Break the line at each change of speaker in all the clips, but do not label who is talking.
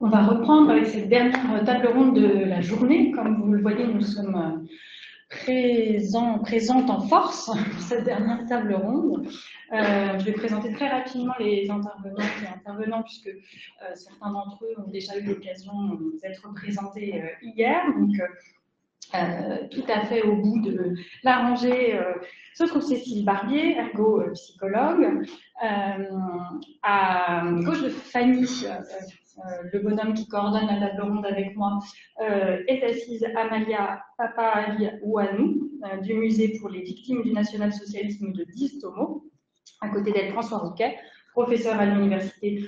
On va reprendre avec cette dernière table ronde de la journée. Comme vous le voyez, nous sommes présentes en force pour cette dernière table ronde. Je vais présenter très rapidement les intervenantes et intervenants puisque certains d'entre eux ont déjà eu l'occasion d'être présentés hier. Donc, tout à fait au bout de la rangée se trouve Cécile Barbier, ergo-psychologue. À gauche de Fanny, le bonhomme qui coordonne la table ronde avec moi, est assise Amalia Papaouanou, du musée pour les victimes du national-socialisme de Distomo. À côté d'elle, François Rouquet, professeur à l'université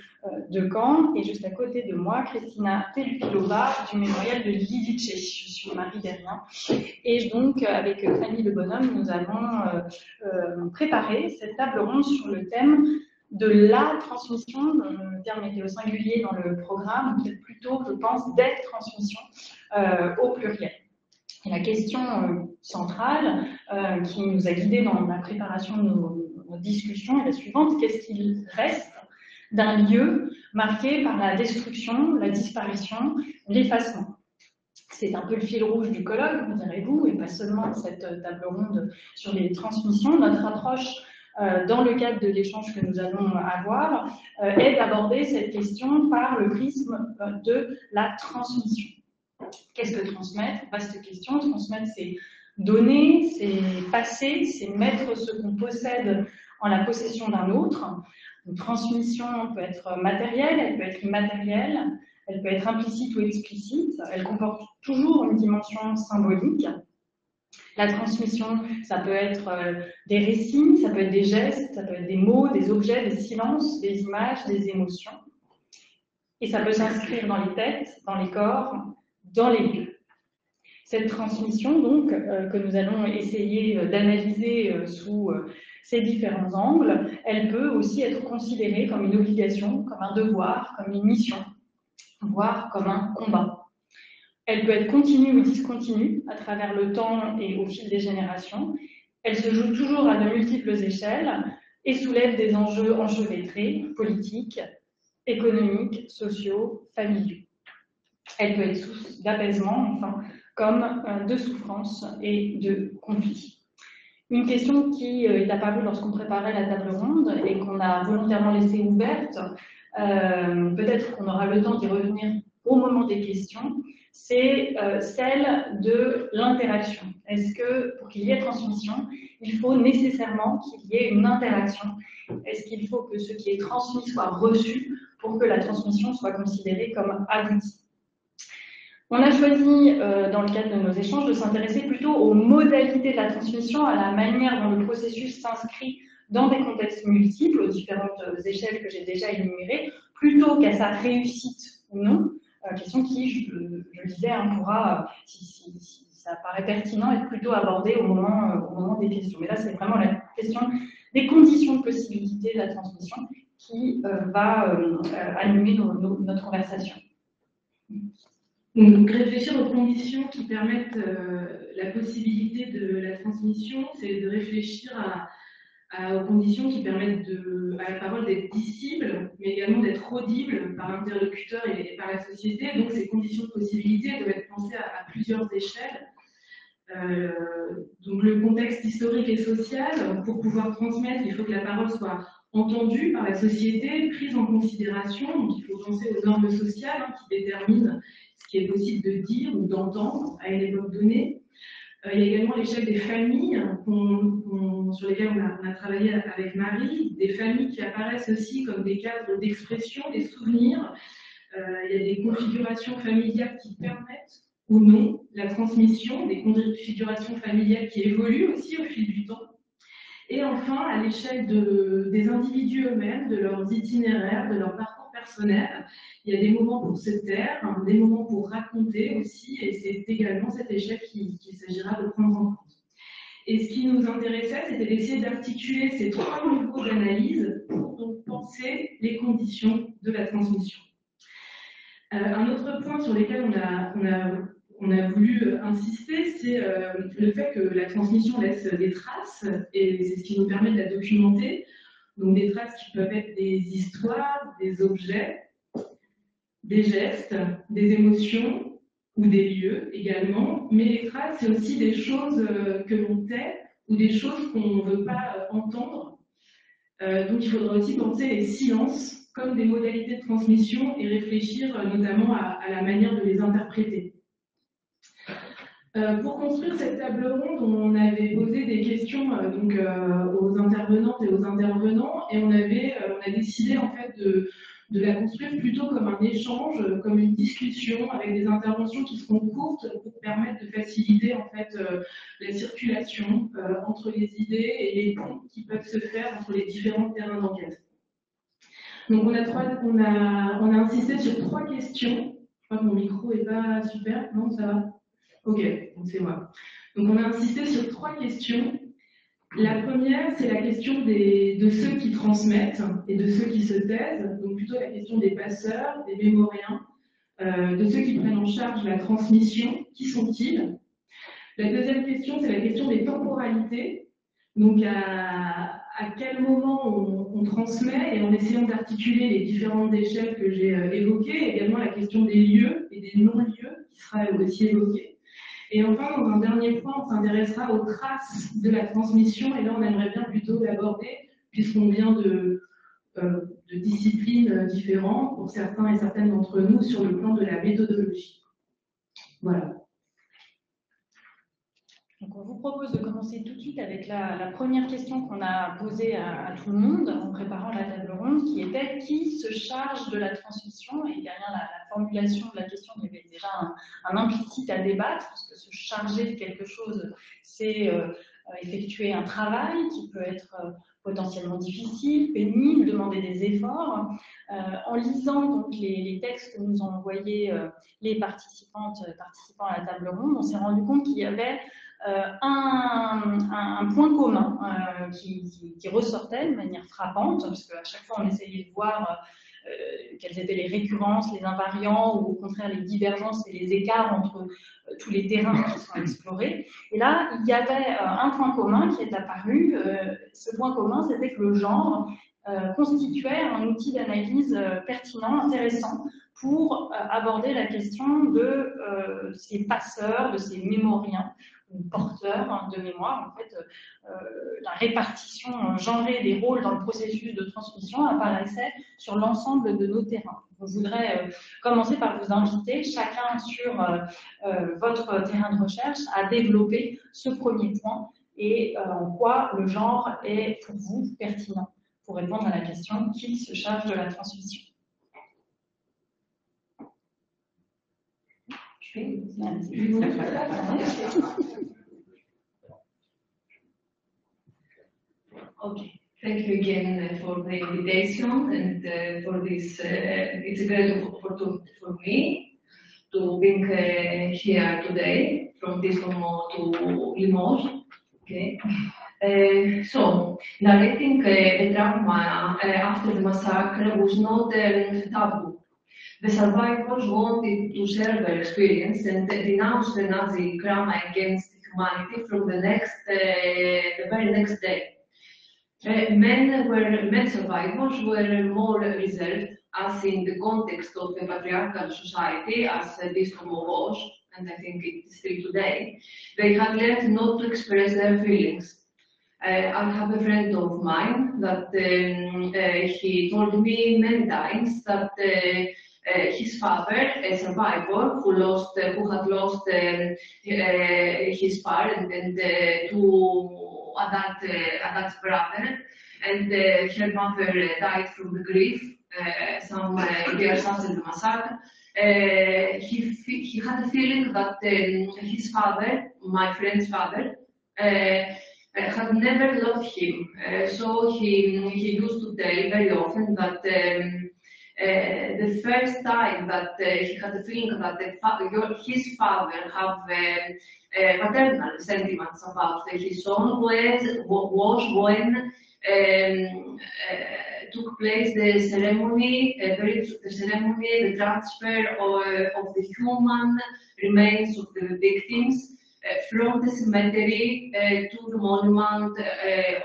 de Caen, et juste à côté de moi, Christina Telupilova du mémorial de Lidice. Je suis Marie Derrien. Et donc, avec Fanny Le Bonhomme, nous avons préparé cette table ronde sur le thème de la transmission. Le terme était au singulier dans le programme, qui est plutôt, je pense, des transmissions au pluriel. Et la question centrale qui nous a guidés dans la préparation de nos discussions est la suivante: qu'est-ce qu'il reste d'un lieu marqué par la destruction, la disparition, l'effacement? C'est un peu le fil rouge du colloque, me direz-vous, et pas seulement cette table ronde sur les transmissions. Notre approche dans le cadre de l'échange que nous allons avoir est d'aborder cette question par le prisme de la transmission. Qu'est-ce que transmettre? Vaste question. Transmettre, c'est donner, c'est passer, c'est mettre ce qu'on possède en la possession d'un autre. Une transmission peut être matérielle, elle peut être immatérielle, elle peut être implicite ou explicite, elle comporte toujours une dimension symbolique. La transmission, ça peut être des récits, ça peut être des gestes, ça peut être des mots, des objets, des silences, des images, des émotions. Et ça peut s'inscrire dans les têtes, dans les corps, dans les lieux. Cette transmission, donc, que nous allons essayer d'analyser sous ces différents angles, elle peut aussi être considérée comme une obligation, comme un devoir, comme une mission, voire comme un combat. Elle peut être continue ou discontinue à travers le temps et au fil des générations. Elle se joue toujours à de multiples échelles et soulève des enjeux enchevêtrés, politiques, économiques, sociaux, familiaux. Elle peut être source d'apaisement, enfin, comme de souffrance et de conflit. Une question qui est apparue lorsqu'on préparait la table ronde et qu'on a volontairement laissée ouverte, peut-être qu'on aura le temps d'y revenir au moment des questions, c'est celle de l'interaction. Est-ce que pour qu'il y ait transmission, il faut nécessairement qu'il y ait une interaction? Est-ce qu'il faut que ce qui est transmis soit reçu pour que la transmission soit considérée comme aboutie? On a choisi, dans le cadre de nos échanges, de s'intéresser plutôt aux modalités de la transmission, à la manière dont le processus s'inscrit dans des contextes multiples, aux différentes échelles que j'ai déjà énumérées, plutôt qu'à sa réussite ou non. Question qui, je le disais, pourra, si ça paraît pertinent, être plutôt abordée au moment des questions. Mais là, c'est vraiment la question des conditions de possibilité de la transmission qui va animer notre conversation.
Donc, réfléchir aux conditions qui permettent la possibilité de la transmission, c'est de réfléchir aux conditions qui permettent à la parole d'être dissible, mais également d'être audible par l'interlocuteur et par la société. Donc, ces conditions de possibilité doivent être pensées à plusieurs échelles. Donc, le contexte historique et social, pour pouvoir transmettre, il faut que la parole soit entendue par la société, prise en considération. Donc, il faut penser aux normes sociales qui déterminent ce qui est possible de dire ou d'entendre à une époque donnée. Il y a également l'échelle des familles sur lesquelles on a travaillé avec Marie, des familles qui apparaissent aussi comme des cadres d'expression, des souvenirs. Il y a des configurations familiales qui permettent ou non la transmission, des configurations familiales qui évoluent aussi au fil du temps. Et enfin, à l'échelle des individus eux-mêmes, de leurs itinéraires, de leur parcours personnel, il y a des moments pour se taire, des moments pour raconter aussi, et c'est également cette échelle qu'il s'agira de prendre en compte. Et ce qui nous intéressait, c'était d'essayer d'articuler ces trois niveaux d'analyse pour donc penser les conditions de la transmission. Un autre point sur lequel on a voulu insister, c'est le fait que la transmission laisse des traces, et c'est ce qui nous permet de la documenter. Donc des traces qui peuvent être des histoires, des objets, des gestes, des émotions ou des lieux également, mais les traces, c'est aussi des choses que l'on tait ou des choses qu'on ne veut pas entendre. Donc il faudra aussi penser les silences comme des modalités de transmission et réfléchir notamment à la manière de les interpréter. Pour construire cette table ronde, on avait posé des questions aux intervenantes et aux intervenants, et on a décidé en fait de la construire plutôt comme un échange, comme une discussion avec des interventions qui seront courtes pour permettre de faciliter en fait la circulation entre les idées et les ponts qui peuvent se faire entre les différents terrains d'enquête. Donc on a insisté sur 3 questions. Je crois que mon micro est pas super, non, ça va? Ok, donc c'est moi. Donc on a insisté sur 3 questions. La première, c'est la question de ceux qui transmettent et de ceux qui se taisent, donc plutôt la question des passeurs, des mémoriens, de ceux qui prennent en charge la transmission. Qui sont-ils? La deuxième question, c'est la question des temporalités. Donc à quel moment on transmet, et en essayant d'articuler les différentes échelles que j'ai évoquées, également la question des lieux et des non-lieux qui sera aussi évoquée. Et enfin, dans un dernier point, on s'intéressera aux traces de la transmission, et là on aimerait bien plutôt l'aborder, puisqu'on vient de disciplines différentes, pour certains et certaines d'entre nous, sur le plan de la méthodologie. Voilà.
Donc on vous propose de commencer tout de suite avec la première question qu'on a posée à tout le monde en préparant la table ronde, qui était qui se charge de la transmission. Et derrière la formulation de la question, il y avait déjà un implicite à débattre, parce que se charger de quelque chose, c'est effectuer un travail qui peut être potentiellement difficile, pénible, demander des efforts. En lisant donc les textes que nous ont envoyés les participants à la table ronde, on s'est rendu compte qu'il y avait un point commun qui ressortait de manière frappante, parce qu'à chaque fois on essayait de voir quelles étaient les récurrences, les invariants, ou au contraire les divergences et les écarts entre tous les terrains qui sont explorés. Et là, il y avait un point commun qui est apparu. Ce point commun, c'était que le genre constituait un outil d'analyse pertinent, intéressant, pour aborder la question de ces passeurs, de ces mémoriens, ou porteurs de mémoire. En fait, la répartition genrée des rôles dans le processus de transmission apparaissait sur l'ensemble de nos terrains. Je voudrais commencer par vous inviter, chacun sur votre terrain de recherche, à développer ce premier point et en quoi le genre est pour vous pertinent pour répondre à la question qui se charge de la transmission.
Okay, thank you again for the invitation and for this. It's a great opportunity for me to be here today from Discomo to Limoges. Okay. So, narrating a trauma after the massacre was not taboo. The survivors wanted to share their experience and denounce the Nazi crime against humanity from the very next day. Men survivors were more reserved, as in the context of a patriarchal society, as Discomo was, and I think it is still today. They had learned not to express their feelings. I have a friend of mine that he told me many times that his father, a survivor who had lost his parent and two adult brother, and her mother died from the grief some years after the massacre. He had a feeling that his father, my friend's father, had never loved him. So he used to tell very often that the first time that he had a feeling that his father had paternal sentiments about his son was when took place the ceremony, the transfer of the human remains of the victims from the cemetery to the monument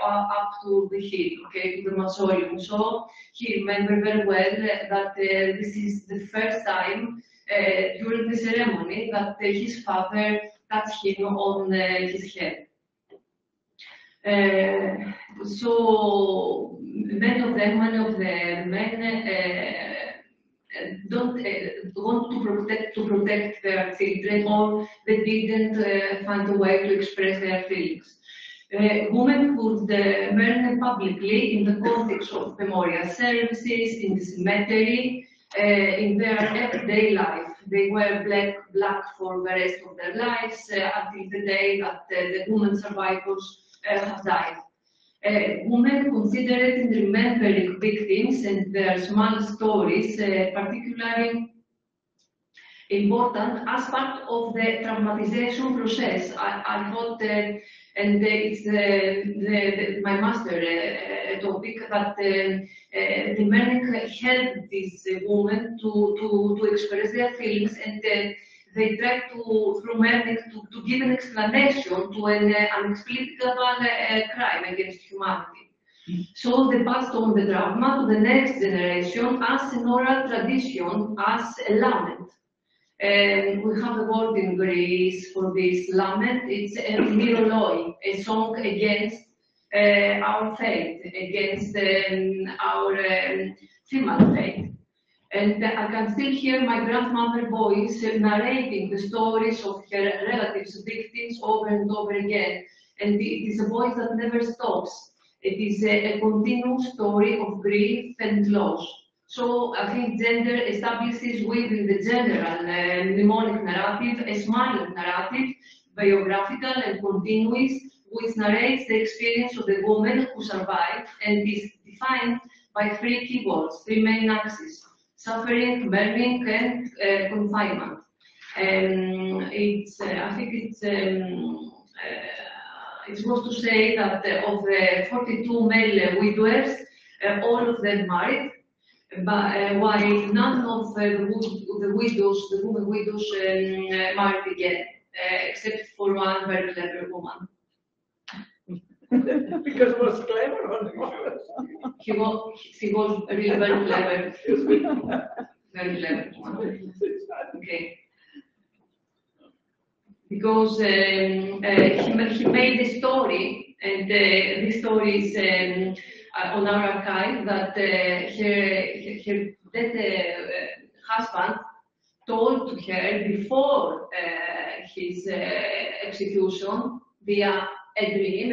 up to the hill, okay, to the mausoleum. So he remembered very well that this is the first time during the ceremony that his father touched him on his head. So many of the men don't want to protect their children, or they didn't find a way to express their feelings. Women could mourn publicly in the context of memorial services, in the cemetery, in their everyday life. They wear black for the rest of their lives until the day that the women survivors have died. Women considered in remembering victims and their small stories particularly important as part of the traumatization process. I thought, and it's my master topic, that the men helped these women to express their feelings, and they tried to, through learning, to give an explanation to an inexplicable crime against humanity. So they passed on the trauma to the next generation as an oral tradition, as a lament. We have a word in Greece for this lament. It's a miroloi, a song against our fate, against our female fate. And I can still hear my grandmother's voice narrating the stories of her relatives, victims, over and over again. And it is a voice that never stops. It is a continuous story of grief and loss. So I think gender establishes within the general mnemonic narrative a smiling narrative, biographical and continuous, which narrates the experience of the woman who survived and is defined by three keywords, three main axes: suffering, burning, and confinement. I think it's supposed to say that of the 42 male widowers, all of them married, but while none of the widows, the women widows, married again, except for one very clever woman.
Because he was clever or not?
He was really very clever. Very clever woman. Okay. Because he made a story, and this story is on our archive, that her dead husband told to her before his execution via a dream, a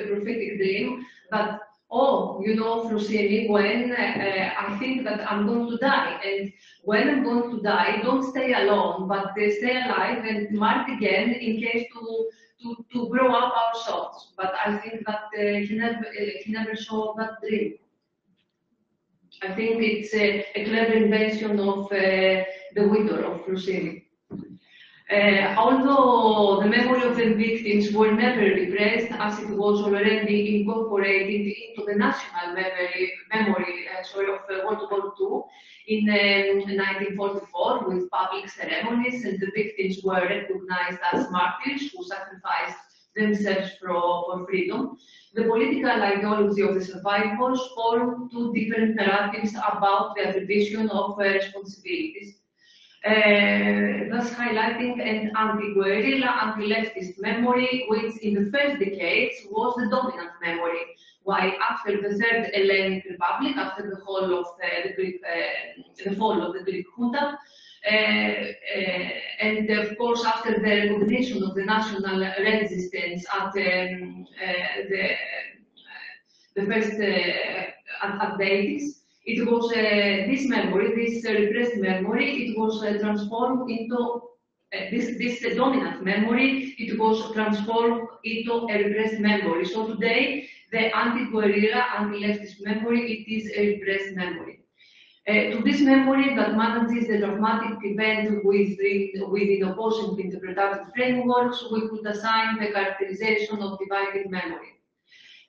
prophetic dream, that, oh, you know, Frosini, when I think that I'm going to die, and when I'm going to die, don't stay alone, but stay alive and marry again in case to grow up our souls. But I think that he never saw that dream. I think it's a clever invention of the widow of Frosini. Although the memory of the victims were never repressed, as it was already incorporated into the national memory of World War II in 1944 with public ceremonies, and the victims were recognized as martyrs who sacrificed themselves for freedom. The political ideology of the survivors formed two different narratives about the attribution of responsibilities. Thus highlighting an anti-guerrilla, anti-leftist memory, which in the first decades was the dominant memory, while after the Third Hellenic Republic, after the whole of the fall of the Greek junta, and of course after the recognition of the national resistance at the first at the 80s, it was this memory, this repressed memory, it was transformed into this dominant memory, it was transformed into a repressed memory. So today, the anti-guerrilla, anti-leftist memory, it is a repressed memory. To this memory that manages the dramatic event within opposing interpretative frameworks, we could assign the characterization of divided memory.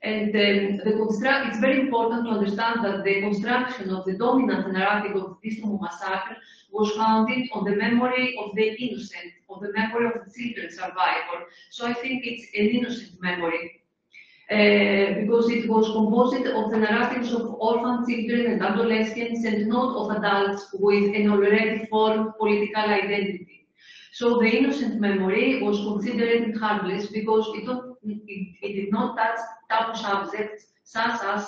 And it's very important to understand that the construction of the dominant narrative of the Istanbul massacre was founded on the memory of the innocent, on the memory of the children survivor. So I think it's an innocent memory. Because it was composed of the narratives of orphan children and adolescents and not of adults with an already formed political identity. So the innocent memory was considered harmless because it did not touch taboo subjects such as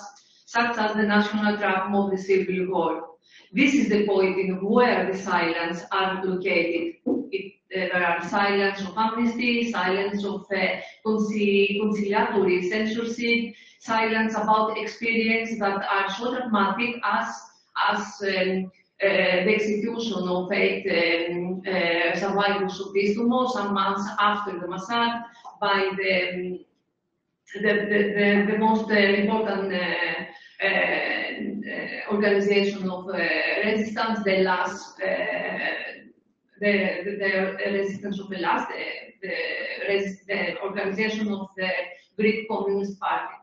the national trauma of the Civil War. This is the point in where the silence are located. There are silence of amnesty, silence of conciliatory censorship, silence about experiences that are so dramatic as the execution of 8 survivors of Istanbul some months after the massacre by the most important organization of resistance, the last, the resistance of the last, the organization of the Greek Communist Party.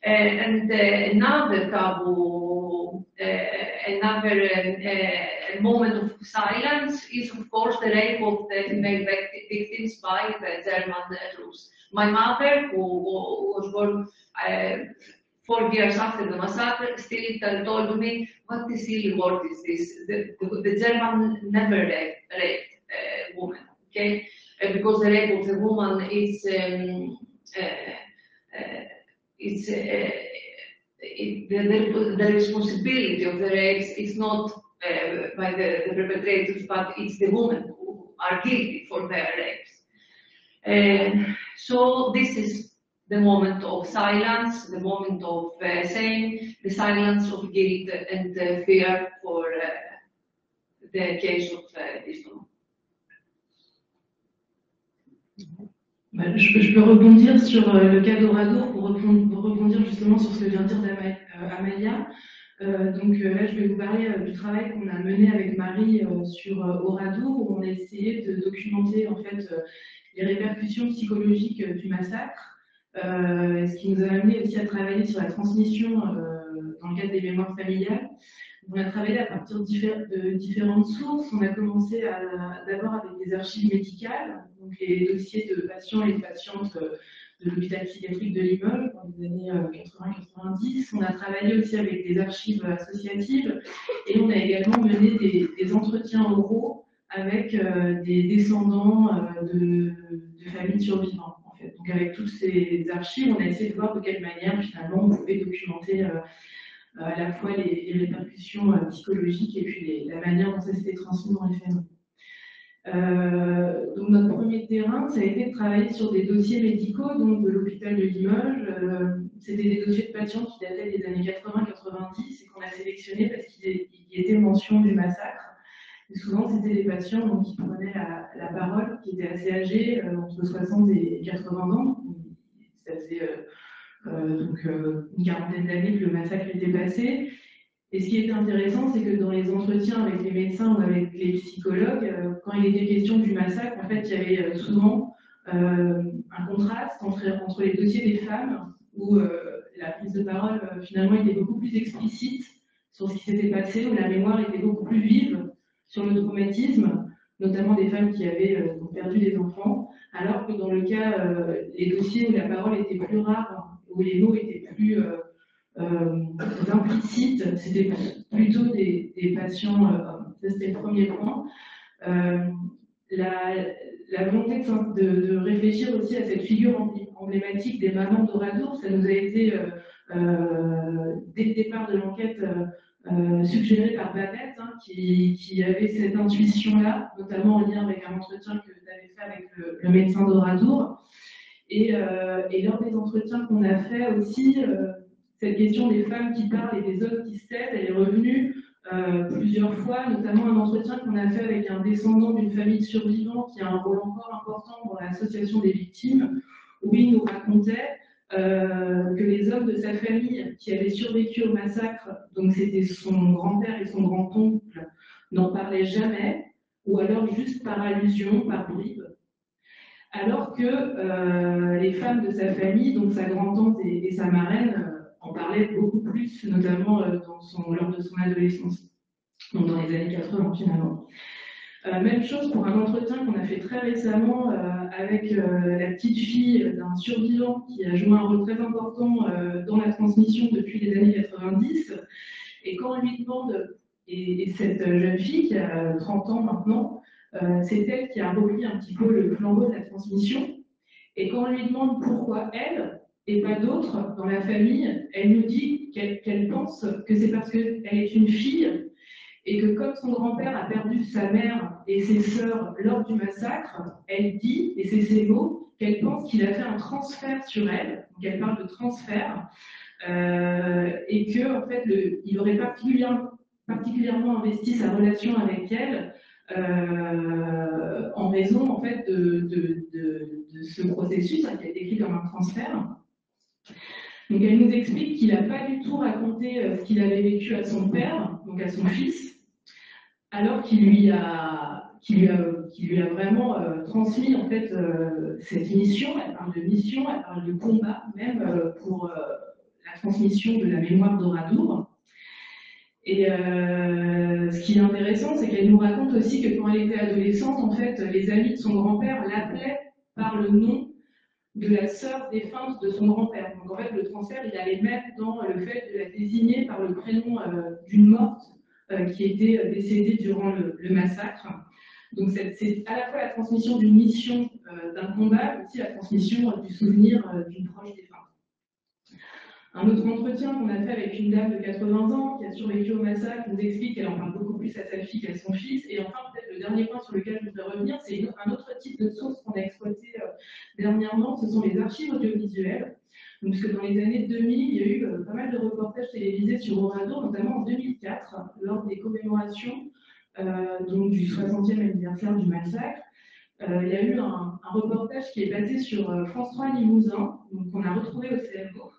And another taboo, another moment of silence is, of course, the rape of the female victims by the German troops. My mother, who was born 4 years after the massacre, still told me, what a silly word is this? The German never raped a woman, okay? Because the rape of the woman is the responsibility of the rapes is not by the perpetrators, but it's the women who are guilty for their rapes. So this is the moment of silence, the moment of shame, the silence of guilt and fear for the case of Istanbul.
Je peux rebondir sur le cas d'Oradour pour rebondir justement sur ce que vient de dire Amalia. Donc là, je vais vous parler du travail qu'on a mené avec Marie sur Oradour, où on a essayé de documenter en fait les répercussions psychologiques du massacre, ce qui nous a amené aussi à travailler sur la transmission dans le cadre des mémoires familiales. On a travaillé à partir de différentes sources. On a commencé d'abord avec des archives médicales, donc les dossiers de patients et de patientes de l'hôpital psychiatrique de Limoges dans les années 80-90. On a travaillé aussi avec des archives associatives et on a également mené des entretiens oraux avec des descendants de familles survivantes. En fait. Donc avec toutes ces archives, on a essayé de voir de quelle manière finalement on pouvait documenter à la fois les répercussions psychologiques et puis la manière dont ça s'était transmis dans les familles. Donc notre premier terrain, ça a été de travailler sur des dossiers médicaux donc de l'hôpital de Limoges. C'était des dossiers de patients qui dataient des années 80-90 et qu'on a sélectionnés parce qu'il y était mention du massacre. Et souvent, c'était des patients donc, qui prenaient la parole, qui étaient assez âgés, entre 60 et 80 ans. Ça faisait une quarantaine d'années que le massacre était passé. Et ce qui était intéressant, c'est que dans les entretiens avec les médecins ou avec les psychologues, quand il était question du massacre, en fait, il y avait souvent un contraste entre les dossiers des femmes, où la prise de parole finalement était beaucoup plus explicite sur ce qui s'était passé, où la mémoire était beaucoup plus vive sur le traumatisme, notamment des femmes qui avaient perdu des enfants, alors que dans le cas, les dossiers où la parole était plus rare, où les mots étaient plus implicites, c'était plutôt des patients hommes. Ça, c'était le premier point. La volonté de réfléchir aussi à cette figure emblématique des mamans d'Oradour, ça nous a été, dès le départ de l'enquête, suggéré par Babette, hein, qui avait cette intuition-là, notamment en lien avec un entretien que tu avais fait avec le médecin d'Oradour. Et lors des entretiens qu'on a fait aussi, cette question des femmes qui parlent et des hommes qui se taisent, elle est revenue plusieurs fois, notamment un entretien qu'on a fait avec un descendant d'une famille de survivants qui a un rôle encore important dans l'association des victimes, où il nous racontait que les hommes de sa famille qui avaient survécu au massacre, donc c'était son grand-père et son grand-oncle, n'en parlaient jamais, ou alors juste par allusion, par bribes. alors que les femmes de sa famille, donc sa grand-tante et sa marraine, en parlaient beaucoup plus, notamment lors de son adolescence, donc dans les années 80 finalement. Même chose pour un entretien qu'on a fait très récemment avec la petite fille d'un survivant qui a joué un rôle très important dans la transmission depuis les années 90. Et quand on lui demande, et cette jeune fille qui a 30 ans maintenant, c'est elle qui a repris un petit peu le flambeau de la transmission. Et quand on lui demande pourquoi elle et pas d'autres dans la famille, elle nous dit qu'elle pense que c'est parce qu'elle est une fille et que comme son grand-père a perdu sa mère et ses sœurs lors du massacre, elle dit, et c'est ses mots, qu'elle pense qu'il a fait un transfert sur elle, donc elle parle de transfert, et que en fait, il aurait particulièrement investi sa relation avec elle en raison en fait, de ce processus qui est décrit comme un transfert. Donc elle nous explique qu'il n'a pas du tout raconté ce qu'il avait vécu à son père, donc à son fils, alors qu'il lui a vraiment transmis en fait cette mission. Elle parle de mission, elle parle de combat même pour la transmission de la mémoire d'Oradour. Et ce qui est intéressant, c'est qu'elle nous raconte aussi que quand elle était adolescente, en fait, les amis de son grand-père l'appelaient par le nom de la sœur défunte de son grand-père. Donc en fait, le transfert, il allait même dans le fait de la désigner par le prénom d'une morte qui était décédée durant le massacre. Donc c'est à la fois la transmission d'une mission d'un combat, mais aussi la transmission du souvenir d'une proche défunte. Un autre entretien qu'on a fait avec une dame de 80 ans qui a survécu au massacre nous explique qu'elle en parle beaucoup plus à sa fille qu'à son fils. Et enfin, peut-être le dernier point sur lequel je voudrais revenir, c'est un autre type de source qu'on a exploité dernièrement, ce sont les archives audiovisuelles. Donc, parce que dans les années 2000, il y a eu pas mal de reportages télévisés sur Oradour, notamment en 2004, lors des commémorations donc du 60e anniversaire du massacre. Il y a eu un reportage qui est passé sur France 3 Limousin, donc qu'on a retrouvé au CMO.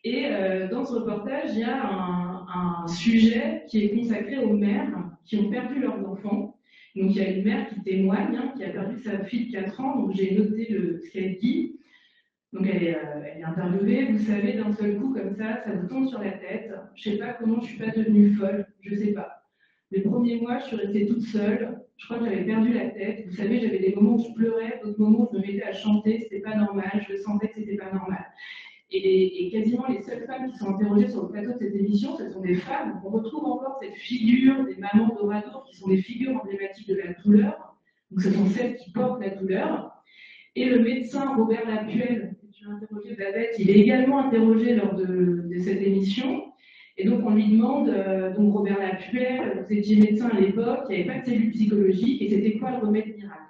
Et dans ce reportage, il y a un sujet qui est consacré aux mères qui ont perdu leurs enfants. Donc il y a une mère qui témoigne, qui a perdu sa fille de 4 ans, donc j'ai noté ce qu'elle dit. Donc elle est interviewée, vous savez, d'un seul coup comme ça vous tombe sur la tête. Je ne sais pas comment je ne suis pas devenue folle, je ne sais pas. Les premiers mois, je suis restée toute seule, je crois que j'avais perdu la tête. Vous savez, j'avais des moments où je pleurais, d'autres moments où je me mettais à chanter, c'était pas normal, je sentais que c'était pas normal. Et quasiment les seules femmes qui sont interrogées sur le plateau de cette émission, ce sont des femmes. On retrouve encore cette figure des mamans d'Oradour qui sont des figures emblématiques de la douleur. Donc ce sont celles qui portent la douleur. Et le médecin Robert Lapuelle, que tu as interrogé Babette, il est également interrogé lors de cette émission. Et donc on lui demande, donc Robert Lapuelle, vous étiez médecin à l'époque, il n'y avait pas de cellule psychologique, et c'était quoi le remède miracle?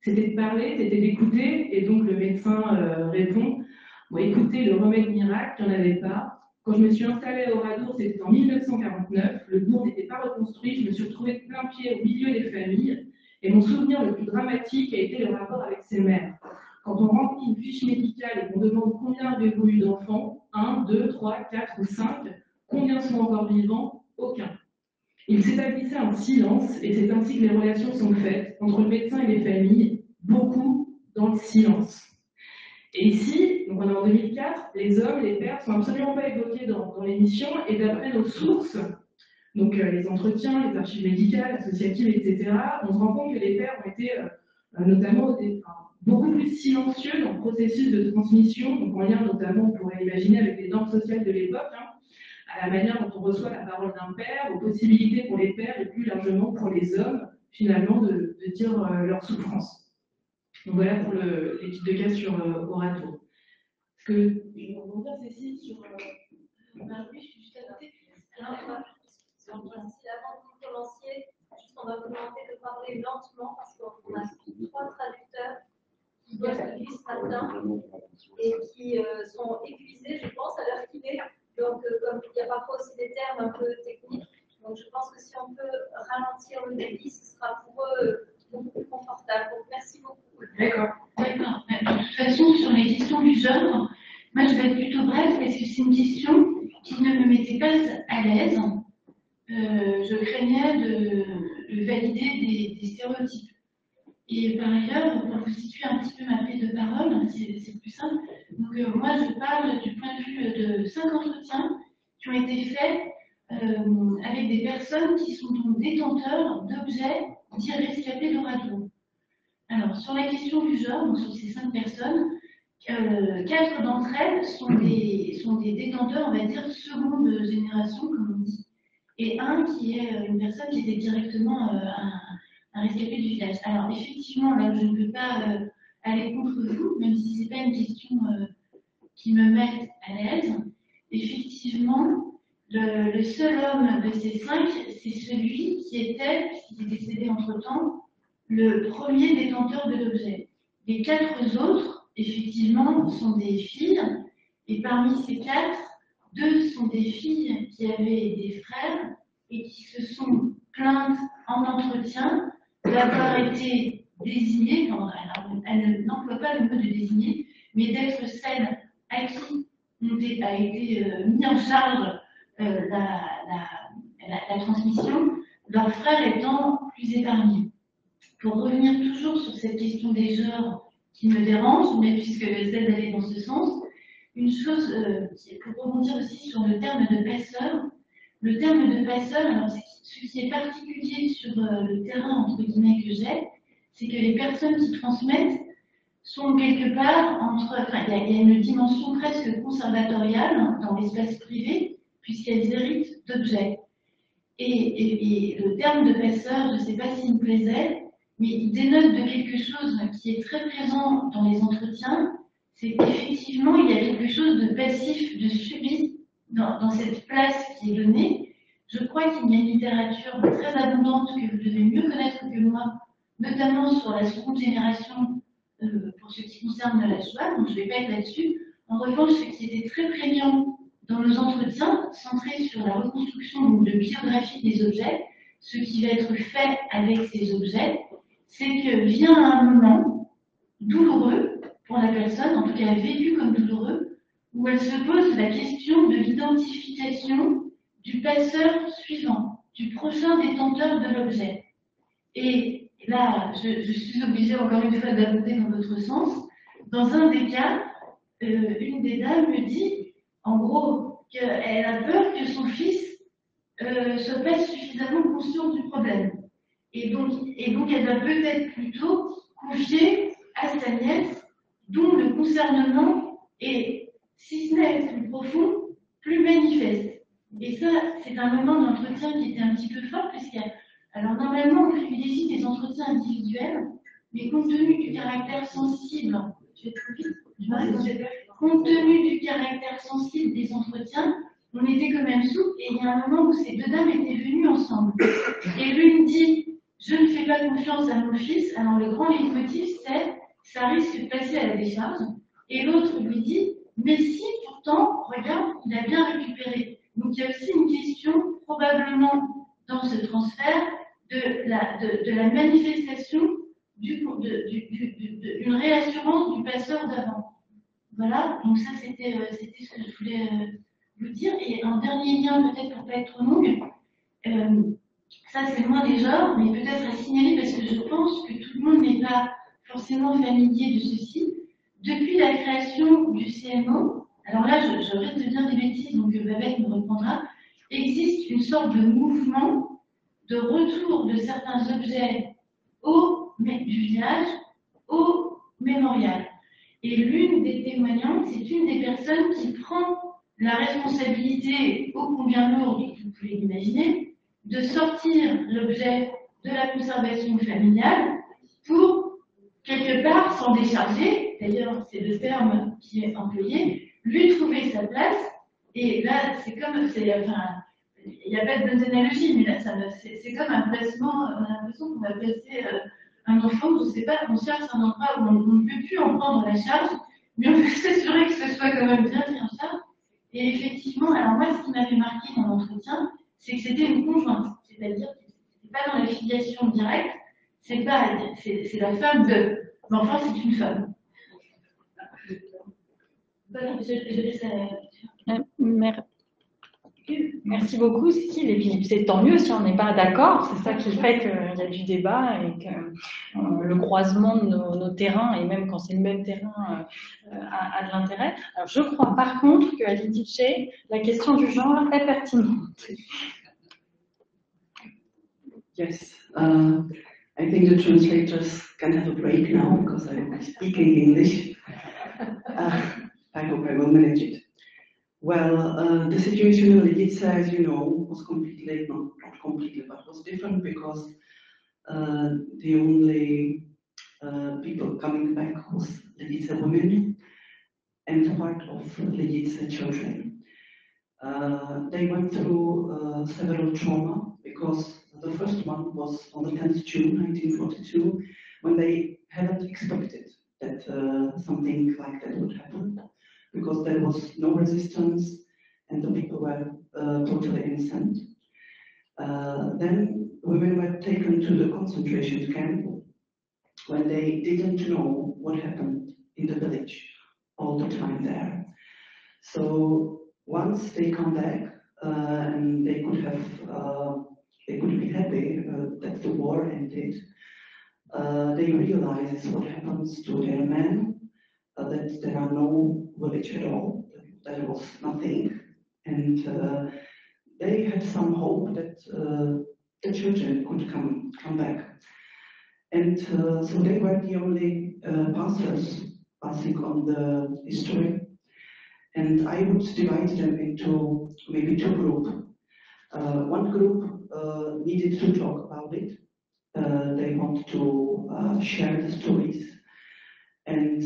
C'était de parler, c'était d'écouter, et donc le médecin répond, bon, écoutez, le remède miracle, il n'y en avait pas. Quand je me suis installée à Oradour, c'était en 1949. Le bourg n'était pas reconstruit. Je me suis retrouvée de plein pied au milieu des familles. Et mon souvenir le plus dramatique a été le rapport avec ces mères. Quand on remplit une fiche médicale et qu'on demande combien avez-vous eu d'enfants, 1, 2, 3, 4 ou 5, combien sont encore vivants? Aucun. Il s'établissait un silence et c'est ainsi que les relations sont faites entre le médecin et les familles, beaucoup dans le silence. Et ici, donc on est en 2004, les hommes, les pères sont absolument pas évoqués dans l'émission, et d'après nos sources, donc les entretiens, les archives médicales, associatives, etc., on se rend compte que les pères ont été notamment beaucoup plus silencieux dans le processus de transmission, donc en lien notamment, on pourrait imaginer, avec les normes sociales de l'époque, à la manière dont on reçoit la parole d'un père, aux possibilités pour les pères et plus largement pour les hommes, finalement, de dire leur souffrance. Donc voilà pour l'étude de cas sur Oradour. Est-ce que je vais rebondir, Cécile, sur...
Oui, je suis juste à noter. Alors, si avant que vous commenciez, juste on va vous demander de parler lentement parce qu'on a 3 traducteurs qui bossent depuis ce matin et qui sont épuisés, je pense, à leur kiné. Donc, comme il y a parfois aussi des termes un peu techniques, donc je pense que si on peut ralentir le débit, ce sera pour eux beaucoup plus confortable. Donc, merci beaucoup.
D'accord. D'accord. De toute façon, sur les questions du genre, moi je vais être plutôt bref parce que c'est une question qui ne me mettait pas à l'aise. Je craignais de valider des stéréotypes. Et par ailleurs, pour vous situer un petit peu ma prise de parole, c'est plus simple. Donc moi, je parle du point de vue de 5 entretiens qui ont été faits avec des personnes qui sont donc détenteurs d'objets dits rescapés de radio. Alors, sur la question du genre, donc sur ces 5 personnes, 4 d'entre elles sont des détenteurs, on va dire, seconde génération, comme on dit, et un qui est une personne qui était directement un rescapé du village. Alors, effectivement, là, je ne peux pas aller contre vous, même si ce n'est pas une question qui me met à l'aise. Effectivement, le seul homme de ces 5, c'est celui qui était, puisqu'il est décédé entre-temps, le premier détenteur de l'objet. Les 4 autres, effectivement, sont des filles, et parmi ces 4, 2 sont des filles qui avaient des frères et qui se sont plaintes en entretien d'avoir été désignées, elle n'emploie pas le mot de désigner, mais d'être celle à qui a été mis en charge la transmission, leurs frères étant plus épargnés. Pour revenir toujours sur cette question des genres qui me dérange, mais puisque j'essaie d'aller dans ce sens, une chose, pour rebondir aussi sur le terme de passeur, le terme de passeur, alors ce qui est particulier sur le terrain entre guillemets que j'ai, c'est que les personnes qui transmettent sont quelque part entre, enfin, il y a une dimension presque conservatoriale dans l'espace privé, puisqu'elles héritent d'objets. Et le terme de passeur, je ne sais pas s'il me plaisait, mais il dénote de quelque chose qui est très présent dans les entretiens, c'est qu'effectivement, il y a quelque chose de passif, de subi dans cette place qui est donnée. Je crois qu'il y a une littérature très abondante que vous devez mieux connaître que moi, notamment sur la seconde génération, pour ce qui concerne la Shoah, donc je ne vais pas être là-dessus. En revanche, ce qui était très prégnant dans nos entretiens, centrés sur la reconstruction donc, de biographie des objets, ce qui va être fait avec ces objets, c'est que vient un moment douloureux pour la personne, en tout cas vécu comme douloureux, où elle se pose la question de l'identification du passeur suivant, du prochain détenteur de l'objet. Et là, je suis obligée encore une fois d'abonder dans votre sens. Dans un des cas, une des dames me dit, en gros, qu'elle a peur que son fils soit pas suffisamment conscient du problème. Et donc elle va peut-être plutôt confier à sa nièce, dont le concernement est, si ce n'est plus profond, plus manifeste. Et ça, c'est un moment d'entretien qui était un petit peu fort, alors normalement, on privilégie des entretiens individuels, mais compte tenu du caractère sensible, je vais trop vite, compte tenu du caractère sensible des entretiens, on était quand même souple, et il y a un moment où ces 2 dames étaient venues ensemble. Et l'une dit, je ne fais pas confiance à mon fils, alors le grand leitmotiv, c'est, ça risque de passer à la décharge, et l'autre lui dit, mais si, pourtant, regarde, il a bien récupéré. Donc il y a aussi une question, probablement, dans ce transfert, de la manifestation d'une réassurance du passeur d'avant. Voilà, donc ça c'était ce que je voulais vous dire. Et un dernier lien, peut-être pour ne pas être trop longue, ça c'est loin des genres, mais peut-être à signaler parce que je pense que tout le monde n'est pas forcément familier de ceci. Depuis la création du CMO, alors là je risque de dire des bêtises, donc Babette me reprendra, existe une sorte de mouvement de retour de certains objets du village au mémorial. Et l'une des témoignantes, c'est une des personnes qui prend la responsabilité, ô combien lourde, vous pouvez l'imaginer, de sortir l'objet de la conservation familiale pour, quelque part, s'en décharger, d'ailleurs c'est le terme qui est employé, lui trouver sa place, et là c'est comme, il n'y a pas de bonne analogie, mais là c'est comme un placement, on a l'impression qu'on va placer un enfant, je ne sais pas, on cherche un endroit où on ne peut plus en prendre la charge, mais on veut s'assurer que ce soit quand même bien pris en charge. Et effectivement, alors moi, ce qui m'avait marqué dans l'entretien, c'est que c'était une conjointe, c'est-à-dire que ce n'était pas dans la filiation directe, c'est la femme de, mais enfin c'est une femme. Voilà, je laisse
Merci beaucoup, Cécile. Et puis, c'est tant mieux si on n'est pas d'accord. C'est ça qui fait qu'il y a du débat et que le croisement de nos terrains, et même quand c'est le même terrain, a de l'intérêt. Alors, je crois par contre qu'à l'ITICHE, la question du genre est pertinente.
Yes, I think the translators can have a break now because I'm speaking English. I hope I will manage it. Well, the situation in Lidice, as you know, was completely, not completely, but was different because the only people coming back was Lidice women and part of Lidice children. They went through several trauma because the first one was on the 10th June 1942 when they hadn't expected that something like that would happen because there was no resistance and the people were totally innocent. Then women were taken to the concentration camp when they didn't know what happened in the village all the time there. So once they come back and they could be happy that the war ended, they realize what happens to their men, that there are no village at all, there was nothing, and they had some hope that the children could come back. And so they were the only passing on the history. And I would divide them into maybe two groups. One group needed to talk about it. They want to share the stories, and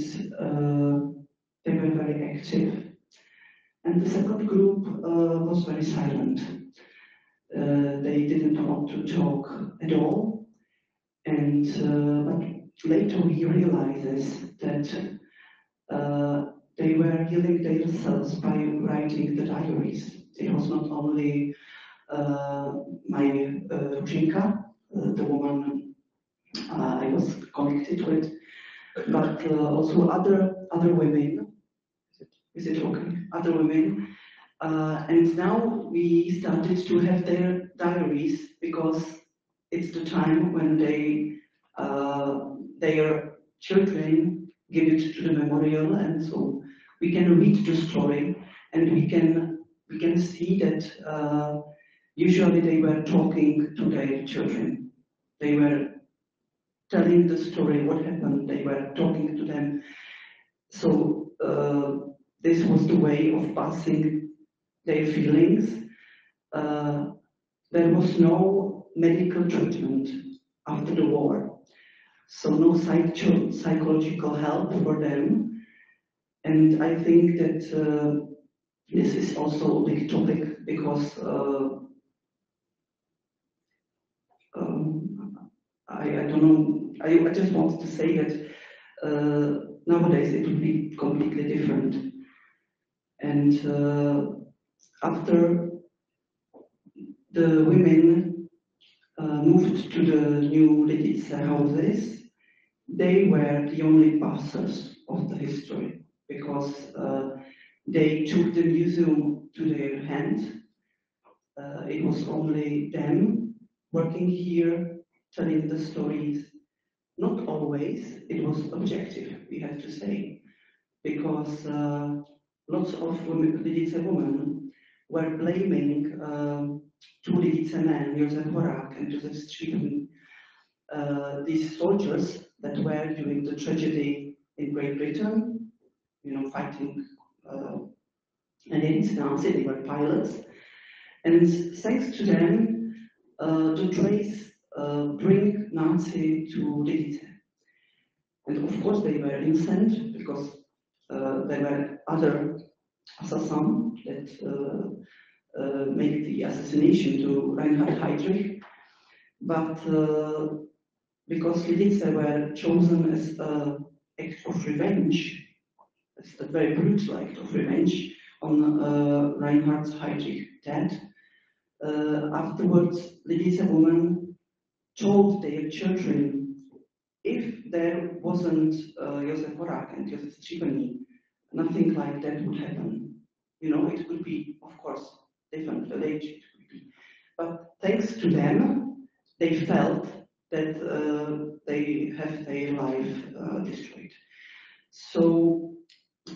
they were very active. And the second group was very silent. They didn't want to talk at all. And but later we realizes that they were healing themselves by writing the diaries. It was not only my Ružinka, the woman I was connected with, but also other women. Is it okay? Other women. And now we started to have their diaries because it's the time when their children give it to the memorial, and so we can read the story and we can see that usually they were talking to their children. They were telling the story, what happened, they were talking to them. So this was the way of passing their feelings. There was no medical treatment after the war, so no psychological help for them. And I think that this is also a big topic because I don't know, I just wanted to say that nowadays it would be completely different. And after the women moved to the new Lidice houses, they were the only passers of the history because they took the museum to their hand. It was only them working here, telling the stories. Not always, it was objective, we have to say, because lots of Lidice women were blaming two Lidice men, Josef Horák and Josef Stříbrný, these soldiers that were during the tragedy in Great Britain, fighting an instance, they were pilots. And thanks to them, the trace bring Nazi to Lidice. And of course they were innocent because there were other assassins that made the assassination to Reinhard Heydrich. But because Lidice were chosen as an act of revenge, as a very brutal act of revenge on Reinhard Heydrich death, afterwards Lidice women told their children if there wasn't Josef Horák and Josef Stříbrný, nothing like that would happen. It could be, of course, different village it could be. But thanks to them, they felt that they have their life destroyed. So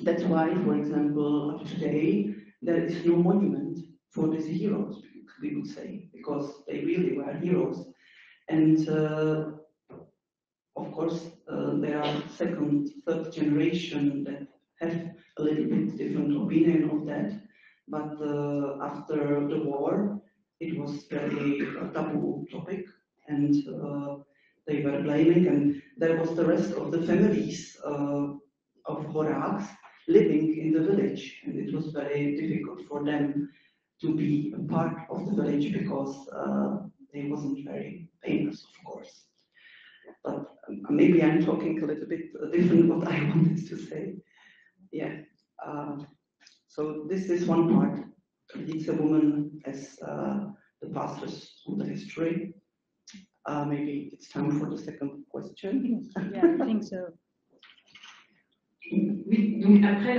that's why, for example, up today, there is no monument for these heroes, we would say, because they really were heroes. And of course, there are second, third generation that have a little bit different opinion of that. But after the war, it was very taboo topic, and they were blaming, and there was the rest of the families of Horaks living in the village, and it was very difficult for them to be a part of the village because they wasn't very famous, of course. But maybe I'm talking a little bit different what I wanted to say. Yeah. So this is one part. It's a woman as the passes through the history. Maybe it's time for the second question.
Yeah, I think so.
Oui, donc après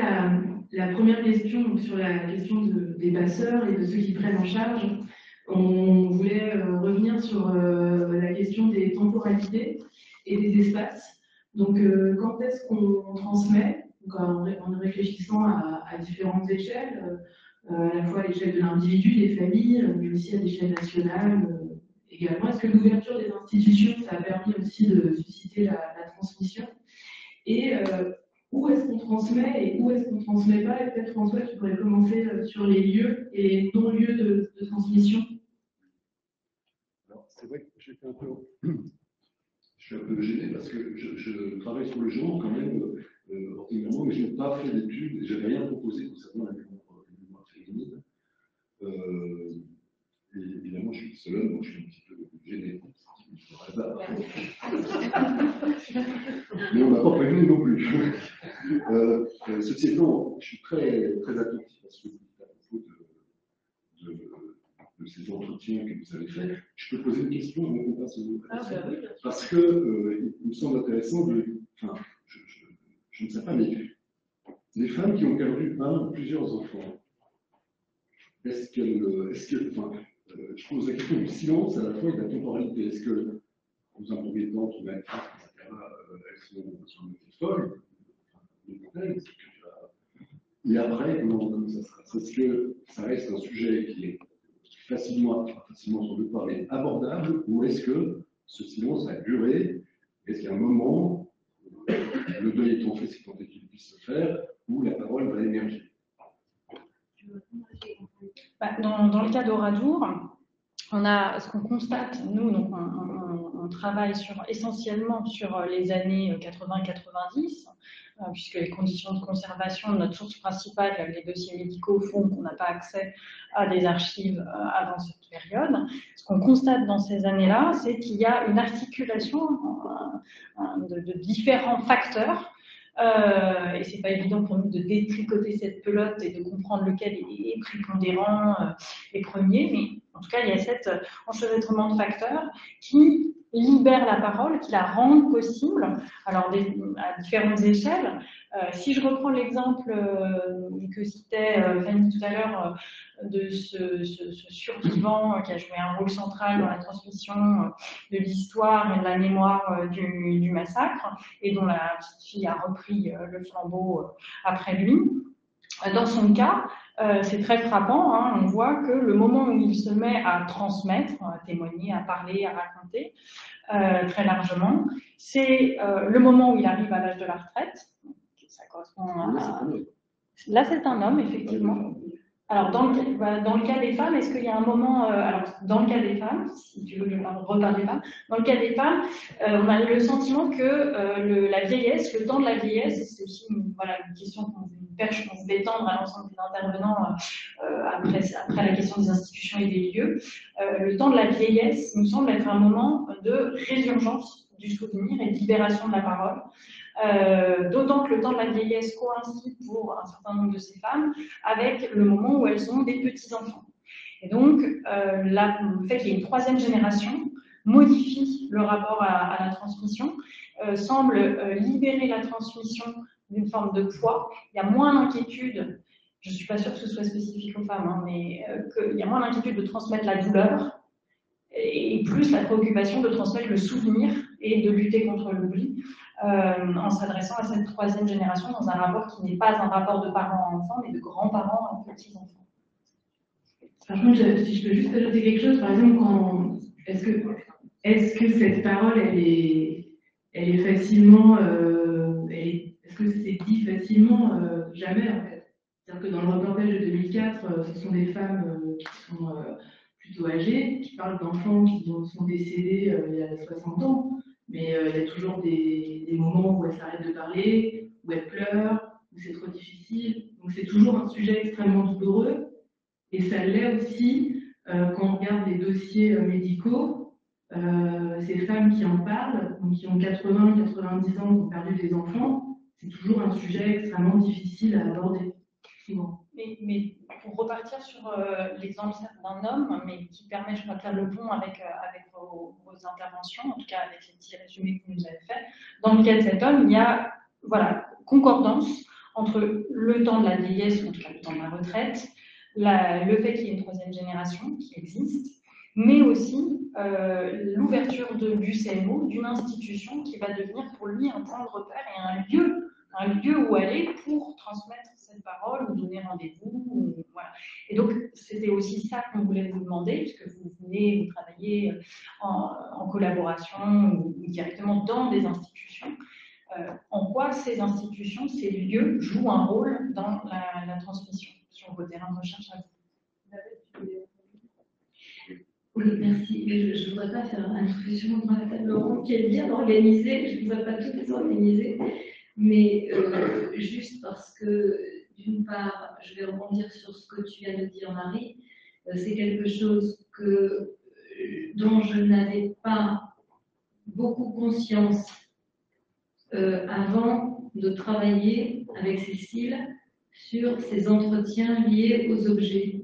la première question, donc sur la question des passeurs et de ceux qui prennent en charge, on voulait revenir sur la question des temporalités et des espaces. Donc quand est-ce qu'on transmet, donc, en réfléchissant à différentes échelles, à la fois à l'échelle de l'individu, des familles, mais aussi à l'échelle nationale également. Est-ce que l'ouverture des institutions, ça a permis aussi de susciter la transmission? Et où est-ce qu'on transmet et où est-ce qu'on ne transmet pas? Et peut-être François, tu pourrais commencer sur les lieux et les non-lieux de transmission.
Alors, c'est vrai que je suis un peu gêné parce que je travaille sur le genre quand même ordinairement, mais je n'ai pas fait d'études et je n'avais rien proposé concernant la mémoire féminine. Et évidemment, je suis seul homme, donc je suis un petit peu gêné. Mais on n'a pas prévenu non plus. Ceci étant, je suis très, très attentif à ce que vous dites à propos de ces entretiens que vous avez faits. Je peux poser une question avant qu'on passe au parce que il me semble intéressant enfin, je ne sais pas, mais les femmes qui ont perdu un ou plusieurs enfants, enfin, je pose la question du silence à la fois et de la temporalité. Est-ce que, dans un premier temps, tout va être, etc., elles sont folles, et après, comment ça sera? Est-ce que ça reste un sujet qui est facilement sans doute parler, abordable, ou est-ce que ce silence a duré? Est-ce qu'il y a un moment, le deuil étant fait, si tant est qu'il puisse se faire, où la parole va émerger?
Dans le cas d'Oradour, on a ce qu'on constate, nous, donc on travaille essentiellement sur les années 80-90, puisque les conditions de conservation de notre source principale, les dossiers médicaux, font qu'on n'a pas accès à des archives avant cette période. Ce qu'on constate dans ces années-là, c'est qu'il y a une articulation de différents facteurs. Et c'est pas évident pour nous de détricoter cette pelote et de comprendre lequel est prépondérant et premier, mais en tout cas il y a cet enchevêtrement de facteurs qui libèrent la parole, qui la rendent possible, alors à différentes échelles. Si je reprends l'exemple que citait Fanny tout à l'heure de ce survivant qui a joué un rôle central dans la transmission de l'histoire et de la mémoire du massacre, et dont la petite fille a repris le flambeau après lui, dans son cas, c'est très frappant, hein, on voit que le moment où il se met à transmettre, à témoigner, à parler, à raconter, très largement, c'est le moment où il arrive à l'âge de la retraite. Ça correspond à... Là, c'est un homme, effectivement. Alors, dans le cas des femmes, est-ce qu'il y a un moment... alors, dans le cas des femmes, si tu veux que je reparle des femmes, dans le cas des femmes, on a le sentiment que la vieillesse, le temps de la vieillesse, c'est aussi une question, une perche qu'on voulait tendre à l'ensemble des intervenants après la question des institutions et des lieux. Le temps de la vieillesse nous semble être un moment de résurgence du souvenir et de libération de la parole. D'autant que le temps de la vieillesse coïncide pour un certain nombre de ces femmes avec le moment où elles ont des petits-enfants. Et donc, le fait qu'il y ait une troisième génération modifie le rapport à la transmission, semble libérer la transmission d'une forme de poids. Il y a moins d'inquiétude je ne suis pas sûre que ce soit spécifique aux femmes, hein, mais qu'il y a moins l'inquiétude de transmettre la douleur et plus la préoccupation de transmettre le souvenir et de lutter contre l'oubli en s'adressant à cette troisième génération dans un rapport qui n'est pas un rapport de parents à enfants, mais de grands-parents à petits-enfants.
Par contre, si je peux juste ajouter quelque chose, par exemple, est-ce que cette parole, elle est facilement, est-ce que c'est dit facilement? Jamais, en fait. C'est-à-dire que dans le reportage de 2004, ce sont des femmes qui sont plutôt âgées, qui parlent d'enfants qui sont décédés il y a 60 ans, mais il y a toujours des moments où elles s'arrêtent de parler, où elles pleurent, où c'est trop difficile. Donc c'est toujours un sujet extrêmement douloureux. Et ça l'est aussi quand on regarde les dossiers médicaux, ces femmes qui en parlent, donc qui ont 80, 90 ans, qui ont perdu des enfants, c'est toujours un sujet extrêmement difficile à aborder.
Mais pour repartir sur l'exemple d'un homme, mais qui permet, je crois, de faire le pont avec vos interventions, en tout cas avec les petits résumés que vous nous avez faits, dans le cas de cet homme, il y a concordance entre le temps de la vieillesse, ou en tout cas le temps de la retraite, le fait qu'il y ait une troisième génération qui existe, mais aussi l'ouverture du CMO, d'une institution qui va devenir pour lui un point de repère et un lieu où aller pour transmettre cette parole ou donner rendez-vous. Voilà. Et donc, c'était aussi ça qu'on voulait vous demander, puisque vous venez, vous travaillez en collaboration ou directement dans des institutions. En quoi ces institutions, ces lieux jouent un rôle dans la transmission sur vos terrains de recherche à vous?
Oui, merci. Je ne voudrais pas faire intrusion dans la table ronde qui est bien organisée. Je ne voudrais pas tout désorganiser. Mais juste parce que, d'une part, je vais rebondir sur ce que tu viens de dire, Marie, c'est quelque chose dont je n'avais pas beaucoup conscience avant de travailler avec Cécile sur ces entretiens liés aux objets.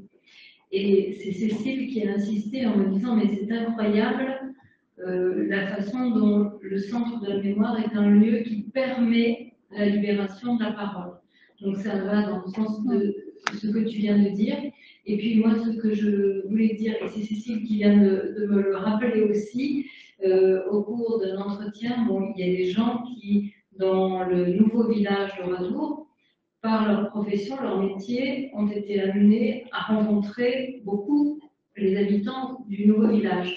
Et c'est Cécile qui a insisté en me disant « mais c'est incroyable la façon dont le centre de la mémoire est un lieu qui permet la libération de la parole ». Donc ça va dans le sens de ce que tu viens de dire. Et puis moi, ce que je voulais dire, et c'est Cécile qui vient de me le rappeler aussi, au cours d'un entretien, bon, il y a des gens qui, dans le nouveau village de Radour, par leur profession, leur métier, ont été amenés à rencontrer beaucoup les habitants du nouveau village.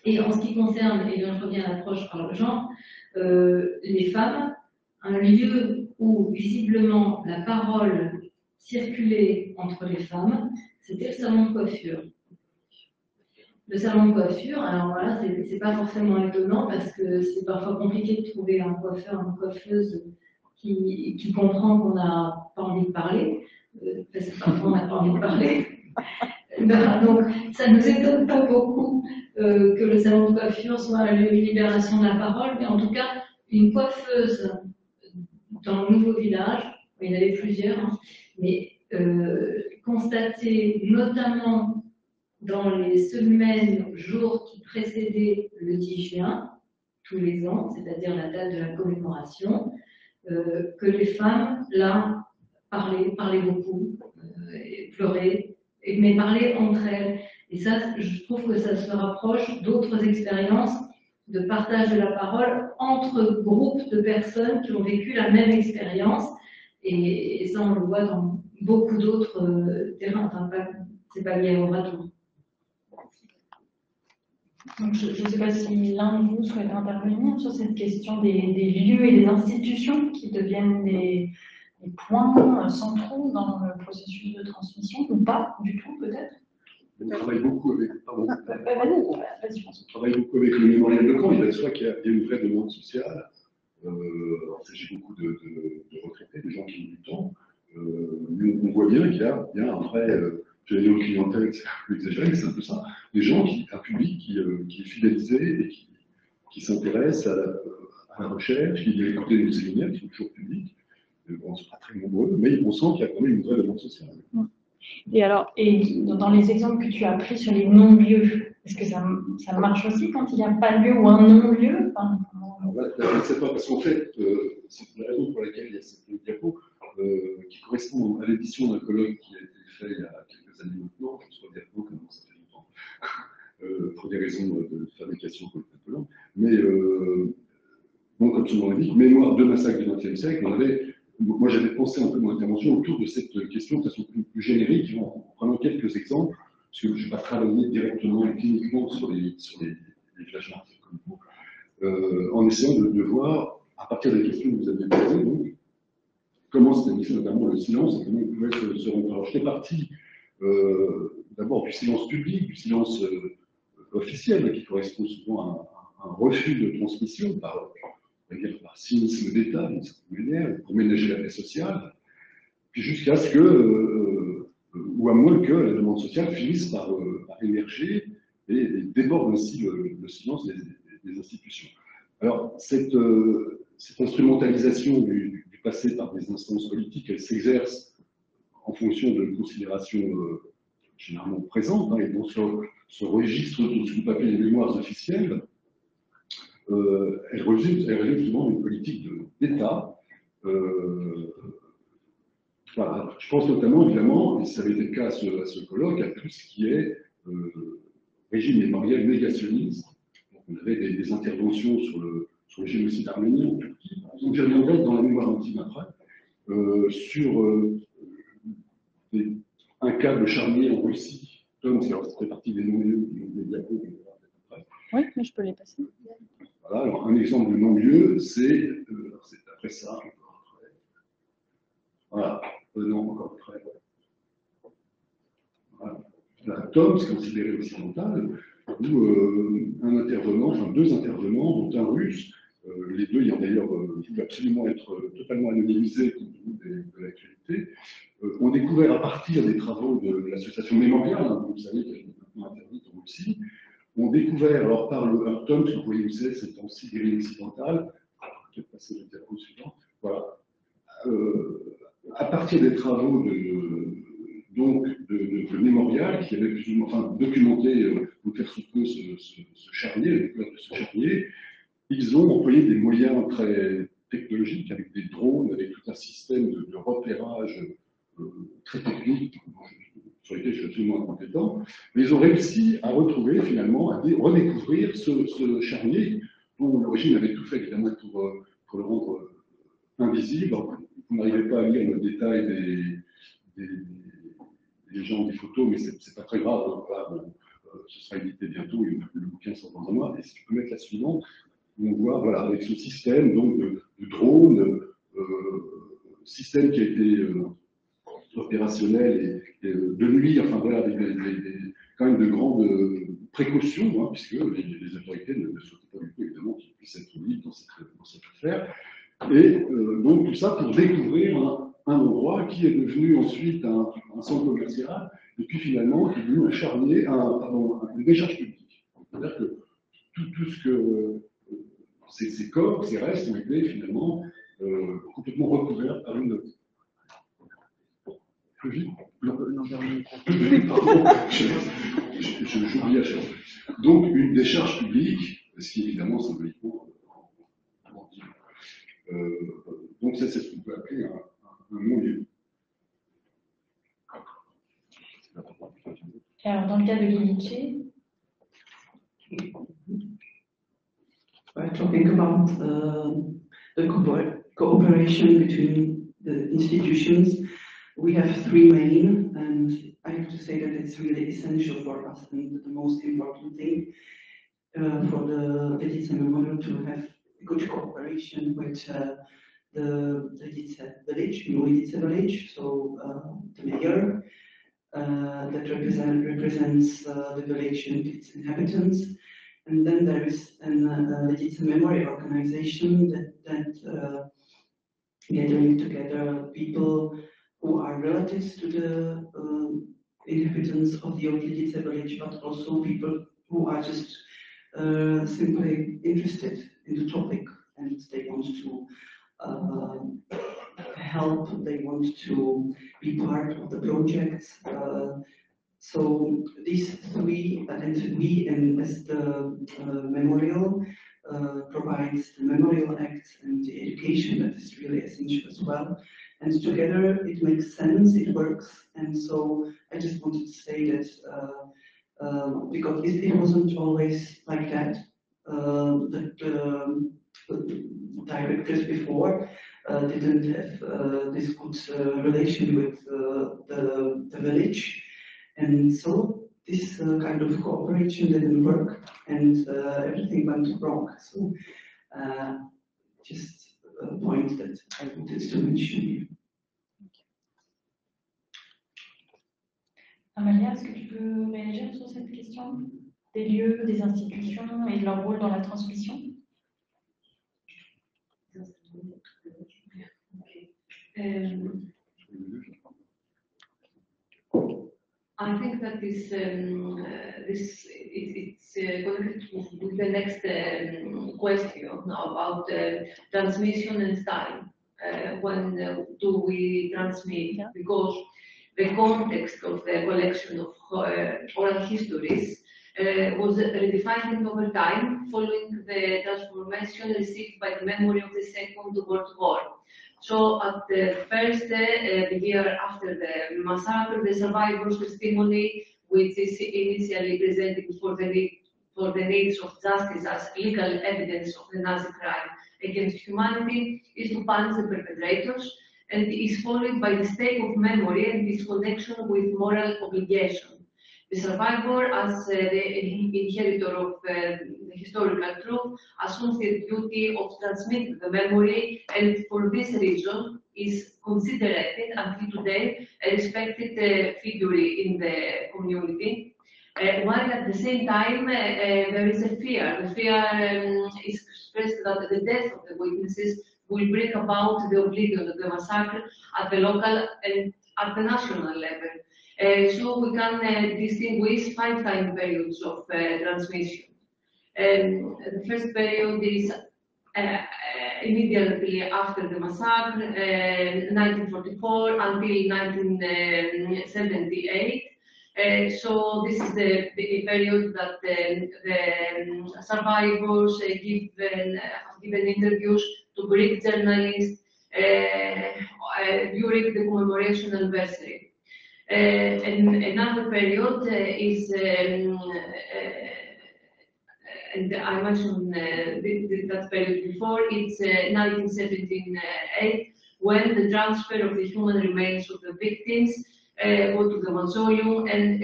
Et en ce qui concerne, et là je reviens à l'approche par le genre, les femmes, un lieu où visiblement la parole circulait entre les femmes, c'était le salon de coiffure. Le salon de coiffure, alors voilà, c'est pas forcément étonnant parce que c'est parfois compliqué de trouver un coiffeur, une coiffeuse qui comprend qu'on n'a pas envie de parler, parce que parfois on n'a pas envie de parler. Donc ça ne nous étonne pas beaucoup que le salon de coiffure soit un lieu de libération de la parole, mais en tout cas, une coiffeuse dans le nouveau village, il y en avait plusieurs, hein, mais constater notamment dans les semaines, jours qui précédaient le 10 juin, tous les ans, c'est-à-dire la date de la commémoration, que les femmes, là, parlaient beaucoup, et pleuraient, mais parlaient entre elles. Et ça, je trouve que ça se rapproche d'autres expériences de partage de la parole entre groupes de personnes qui ont vécu la même expérience. Et ça, on le voit dans beaucoup d'autres terrains. Enfin, c'est pas lié au retour.
Donc, je ne sais pas si l'un de vous souhaite intervenir sur cette question des lieux et des institutions qui deviennent des points centraux dans le processus de transmission, ou pas du tout peut-être.
On travaille beaucoup avec,
Vas-y, François.
on travaille beaucoup avec le mémorial de Caen. Il va de soi qu'il y a une vraie demande sociale. Il s'agit beaucoup de retraités, des gens qui ont du temps. Mais on voit bien qu'il y a un vrai, j'allais dire clientèle, c'est un peu exagéré, mais c'est un peu ça. Des gens, un public qui est fidélisé et qui s'intéresse à la recherche, qui vient écouter nos séminaires, qui sont toujours publics. On ne sera pas très nombreux, mais on sent qu'il y a quand même une vraie demande sociale.
Et alors, dans les exemples que tu as pris sur les non-lieux, est-ce que ça marche aussi quand il n'y a pas de lieu ou un non-lieu?
Alors là, je ne sais pas, parce qu'en fait, c'est la raison pour laquelle il y a cette diapo qui correspond correspond à l'édition d'un colloque qui a été fait il y a quelques années maintenant, je ne saurais dire comment ça fait longtemps, pour des raisons de fabrication colloque. Mais bon, comme son nom l'indique, mémoire de massacre du XXe siècle, moi j'avais pensé un peu mon intervention autour de cette question de façon plus générique, en prenant quelques exemples, parce que je ne vais pas travailler directement et cliniquement sur les villages martyrs comme vous, en essayant de voir, à partir des questions que vous avez posées, donc, comment s'établissait notamment le silence et comment il pouvait se rendre. Alors, je fais partie d'abord du silence public, du silence officiel, qui correspond souvent à un refus de transmission par cynisme d'État, d'une certaine manière, pour ménager la paix sociale, puis jusqu'à ce que, ou à moins que la demande sociale finisse par émerger et déborde ainsi le silence des institutions. Alors, cette instrumentalisation du passé par des instances politiques, elle s'exerce en fonction de considérations généralement présentes, et dans ce registre de ce qu'on peut appeler les mémoires officielles, elle résume souvent une politique d'État. Voilà. Je pense notamment, évidemment, et ça avait été le cas à ce colloque, à tout ce qui est régime mémoriel négationniste. Donc, on avait des interventions sur le génocide arménien en Turquie, donc j'y reviendrai dans la mémoire intime après, sur un cas de charnier en Russie. Tom, ça fait partie des non-lieux des diapos.
Oui, mais je peux les passer.
Voilà, alors un exemple de non-lieu, c'est après ça, voilà, non, encore après. Voilà. La Tom, c'est considéré occidental, où un intervenant, enfin deux intervenants, dont un russe, les deux ayant d'ailleurs voulu absolument être totalement anonymisés compte tenu de l'actualité, ont découvert à partir des travaux de l'association Mémorial, hein, vous savez qu'elle est maintenant interdite en Russie, ont découvert, alors par le Tom, ce que vous voyez où c'est en Sibérie occidentale, peut-être passer le diapo suivant, voilà, à partir des travaux de Mémorial, qui avait plus ou moins documenté, pour faire sous peu ce charnier, la découverte de ce charnier, ils ont employé des moyens très technologiques, avec des drones, avec tout un système de repérage très technique, sur lesquels je suis absolument incompétent, mais ils ont réussi à retrouver, finalement, à redécouvrir ce charnier, dont l'origine avait tout fait, évidemment, pour le rendre invisible. Vous n'arrivez pas à lire le détail des gens, des photos, mais c'est pas très grave. Voilà, bon, ce sera édité bientôt, le bouquin sort dans un mois. Et si tu peux mettre la suivante, on voit, voilà, avec ce système donc, de drone, système qui a été opérationnel et de nuit, enfin voilà, avec quand même de grandes précautions, hein, puisque les autorités ne souhaitaient pas du tout, évidemment, qu'ils puissent être libres dans cette affaire. Et donc tout ça pour découvrir un endroit qui est devenu ensuite un centre commercial, et puis finalement qui est devenu un charnier, une décharge publique. C'est-à-dire que tout ce que ces corps, ces restes ont été finalement complètement recouverts par une. Plus vite. Pardon, j'oublie à chaque fois. Donc une décharge publique, ce qui évidemment symboliquement. Donc ça, c'est ce qu'on peut appeler un non-lieu.
Alors, dans le cas de Guiliché,
we're talking about the cooperation between the institutions. We have three main, and I have to say that it's really essential for us and the most important thing for the Letizia Memorial to have good cooperation with the Letizia village, Letizia village, so the mayor that represents the village and its inhabitants. And then there is a Letizia Memory organization that gathering together people who are relatives to the inhabitants of the old Letizia village, but also people who are just simply interested in the topic and they want to help, they want to be part of the project. So these three, and we, and as the memorial, provides the memorial acts and the education that is really essential as well. And together it makes sense, it works. And so I just wanted to say that because it wasn't always like that. The directors before didn't have this good relation with the village. And so this kind of cooperation didn't work, and everything went wrong. So just a point that I wanted to mention here.
Amalia, est-ce que tu peux réagir sur cette question des lieux, des institutions et de leur rôle dans la transmission?
I think that it's connected with the next question about transmission and time. When do we transmit?
Yeah.
Because the context of the collection of oral histories was redefined over time following the transformation received by the memory of the Second World War. So at the first year after the massacre, the survivors' testimony, which is initially presented for the needs of justice as legal evidence of the Nazi crime against humanity, is to punish the perpetrators, and is followed by the state of memory and its connection with moral obligation. The survivor, as the inheritor of the historical truth, assumes the duty of transmitting the memory, and for this reason is considered until today a respected figure in the community. While at the same time there is a fear. The fear is expressed that the death of the witnesses will bring about the oblivion of the massacre at the local and at the national level. So we can distinguish 5 time periods of transmission. The first period is immediately after the massacre, 1944 until 1978. So this is the period that the survivors have given interviews to Greek journalists during the commemoration anniversary. And another period is, and I mentioned that period before, it's 1978, when the transfer of the human remains of the victims go to the mausoleum, and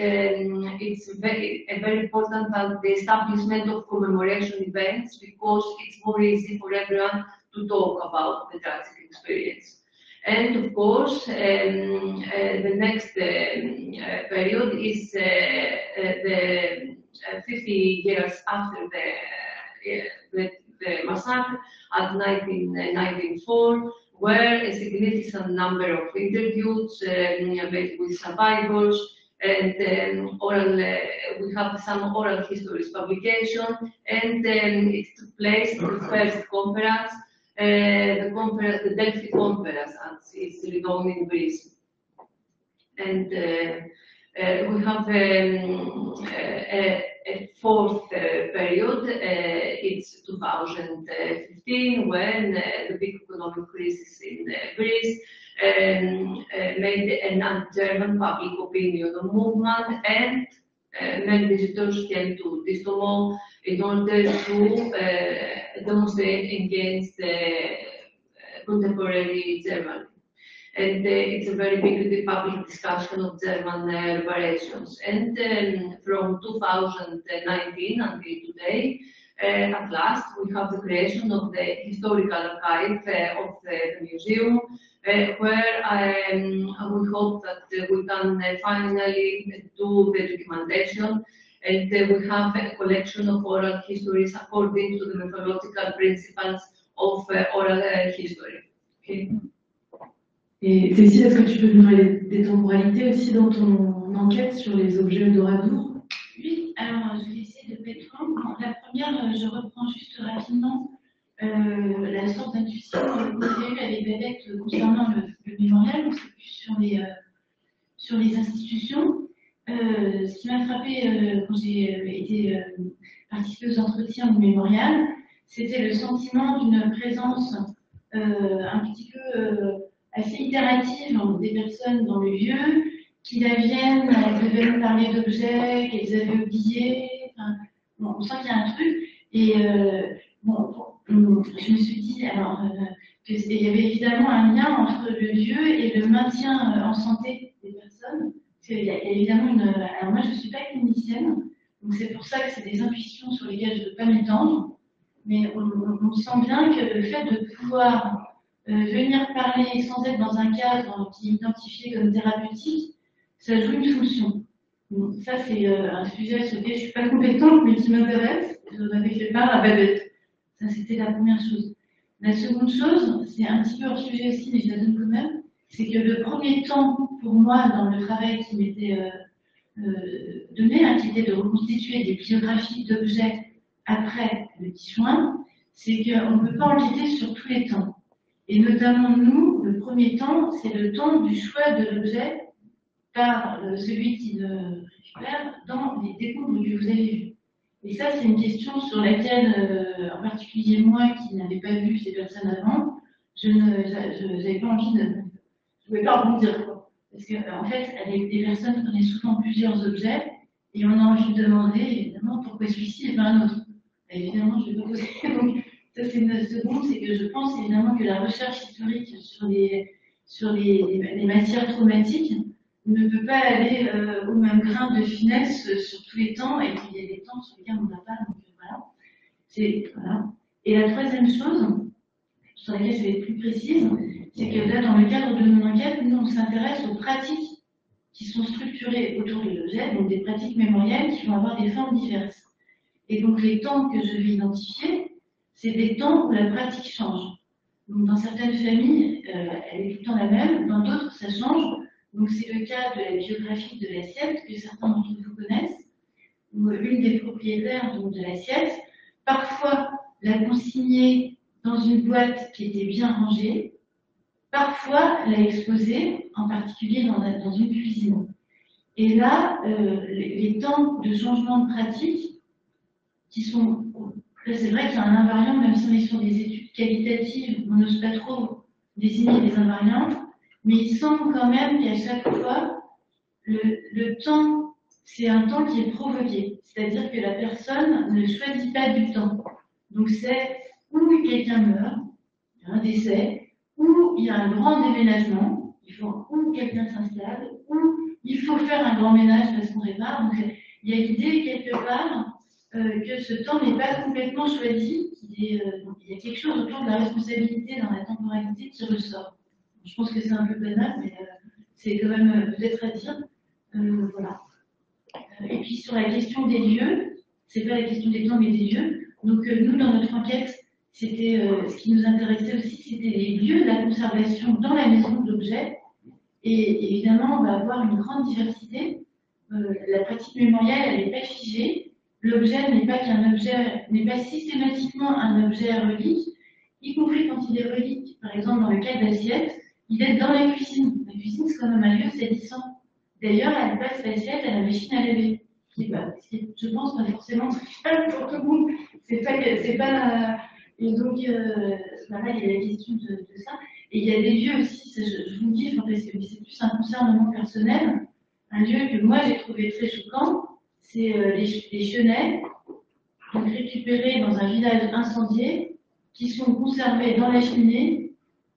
it's very important that the establishment of commemoration events, because it's more easy for everyone to talk about the tragic experience. And of course, the next period is the 50 years after the massacre at 1994, where a significant number of interviews made with survivors, and we have some oral histories publication, and it took place the first conference, the Delphi Conference, as it's known in Greece. And we have a fourth period, it's 2015, when the big economic crisis in Greece made an anti-German public opinion movement, and many visitors came to Distomo in order to demonstrate against contemporary Germany. And it's a very big public discussion of German reparations. And from 2019 until today, at last, we have the creation of the historical archive of the museum, where we hope that we can finally do the documentation, and we have a collection of oral histories according to the methodological principles of oral history. Okay.
Et Cécile, est-ce que tu peux nous parler des temporalités aussi dans ton enquête sur les objets d'Oradour?
Oui, alors je vais essayer de pas être longue. La première, je reprends juste rapidement la sorte d'intuition que j'ai eue avec Babette concernant le mémorial, donc c'est plus sur les institutions. Ce qui m'a frappé quand j'ai été participée aux entretiens du mémorial, c'était le sentiment d'une présence un petit peu assez itérative des personnes dans le lieu, qui la viennent, elles devaient nous parler d'objets qu'elles avaient oubliés. Enfin, bon, on sent qu'il y a un truc. Et bon, je me suis dit alors qu'il y avait évidemment un lien entre le lieu et le maintien en santé des personnes. Parce qu'il y a évidemment une. Alors moi, je ne suis pas clinicienne, donc c'est pour ça que c'est des intuitions sur lesquelles je ne veux pas m'étendre. Mais on sent bien que le fait de pouvoir venir parler sans être dans un cadre qui est identifié comme thérapeutique, ça joue une fonction. Donc, ça, c'est un sujet sur lequel je ne suis pas compétente, mais qui m'intéresse. J'en avais fait part à Babette. Ça, c'était la première chose. La seconde chose, c'est un petit peu hors sujet aussi, mais je la donne quand même, c'est que le premier temps, pour moi, dans le travail qui m'était donné, hein, qui était de reconstituer des biographies d'objets après le 10 juin, c'est qu'on ne peut pas enquêter sur tous les temps. Et notamment, nous, le premier temps, c'est le temps du choix de l'objet par celui qui le récupère dans les décombres que vous avez vus. Et ça, c'est une question sur laquelle, en particulier moi, qui n'avais pas vu ces personnes avant, je n'avais pas envie de... Je ne pouvais pas rebondir, quoi. Parce qu'en fait, les personnes prenaient souvent plusieurs objets, et on a envie de demander, évidemment, pourquoi celui-ci et pas un autre. Et évidemment, je ne vais pas poser. Donc, ça, c'est une seconde, c'est que je pense évidemment que la recherche historique sur les matières traumatiques ne peut pas aller au même grain de finesse sur tous les temps, et qu'il y a des temps sur lesquels on n'a pas. Donc voilà. Voilà. Et la troisième chose, sur laquelle je vais être plus précise, c'est que là, dans le cadre de mon enquête, nous, on s'intéresse aux pratiques qui sont structurées autour de l'objet, donc des pratiques mémorielles qui vont avoir des formes diverses. Et donc les temps que je vais identifier, c'est des temps où la pratique change. Donc dans certaines familles, elle est tout le temps la même, dans d'autres, ça change. Donc c'est le cas de la biographie de l'assiette que certains d'entre vous connaissent, où l'une des propriétaires donc, de l'assiette, parfois l'a consignée dans une boîte qui était bien rangée, parfois l'a exposée, en particulier dans une cuisine. Et là, les temps de changement de pratique, qui sont... C'est vrai qu'il y a un invariant, même si on est sur des études qualitatives, on n'ose pas trop désigner les invariants, mais il semble quand même qu'à chaque fois, le temps, c'est un temps qui est provoqué. C'est-à-dire que la personne ne choisit pas du temps. Donc c'est où quelqu'un meurt, il y a un décès, ou il y a un grand déménagement, où quelqu'un s'installe, ou il faut faire un grand ménage parce qu'on répare. Donc il y a l'idée quelque part que ce temps n'est pas complètement choisi. Il y a quelque chose autour de la responsabilité dans la temporalité qui ressort. Je pense que c'est un peu banal, mais c'est quand même peut-être à dire. Voilà. Et puis sur la question des lieux, c'est pas la question des temps mais des lieux. Donc nous, dans notre enquête, c'était ce qui nous intéressait aussi, c'était les lieux de la conservation dans la maison d'objets. Et évidemment, on va avoir une grande diversité. La pratique mémorielle, elle n'est pas figée. L'objet n'est pas qu'un objet, n'est pas systématiquement un objet relique, y compris quand il est relique, par exemple dans le cas d'assiette, il est dans la cuisine. La cuisine, c'est quand même un lieu salissant. D'ailleurs, elle passe l'assiette à la machine à laver. Je pense, pas forcément trivial pour tout le monde. C'est pas, et donc, voilà, il y a la question de ça. Et il y a des lieux aussi, ça, je vous le dis, parce que c'est plus un concernement personnel. Un lieu que moi j'ai trouvé très choquant, c'est les chenets, donc récupérés dans un village incendié, qui sont conservés dans la cheminée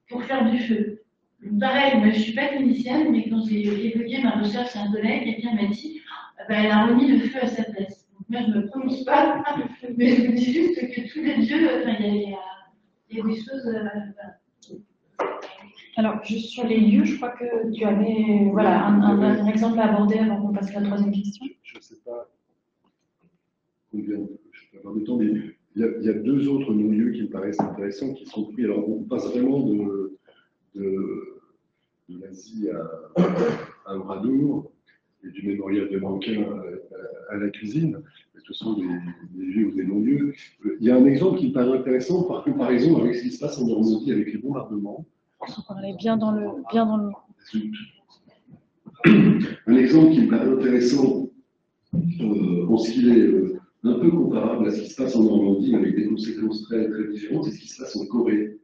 pour faire du feu. Donc, pareil, moi je ne suis pas clinicienne, mais quand j'ai évoqué ma recherche à un collègue, quelqu'un m'a dit elle a remis le feu à sa place. Donc, moi je ne me prononce pas, mais je me dis juste que tous les lieux, il y a des choses.
Alors, juste sur les lieux, je crois que tu avais voilà, un exemple à aborder avant qu'on passe à la troisième question.
Je ne sais pas combien je peux avoir de temps, mais il y a deux autres non-lieux qui me paraissent intéressants, qui sont pris. Alors, on passe vraiment de l'Asie à Oradour et du mémorial de Nankin à la cuisine. Ce sont des lieux ou des non-lieux. Il y a un exemple qui me paraît intéressant par comparaison avec ce qui se passe en Normandie avec les bombardements.
On parlait bien dans le.
Un exemple qui me paraît intéressant en ce qu'il est un peu comparable à ce qui se passe en Normandie avec des conséquences très, très différentes, c'est ce qui se passe en Corée.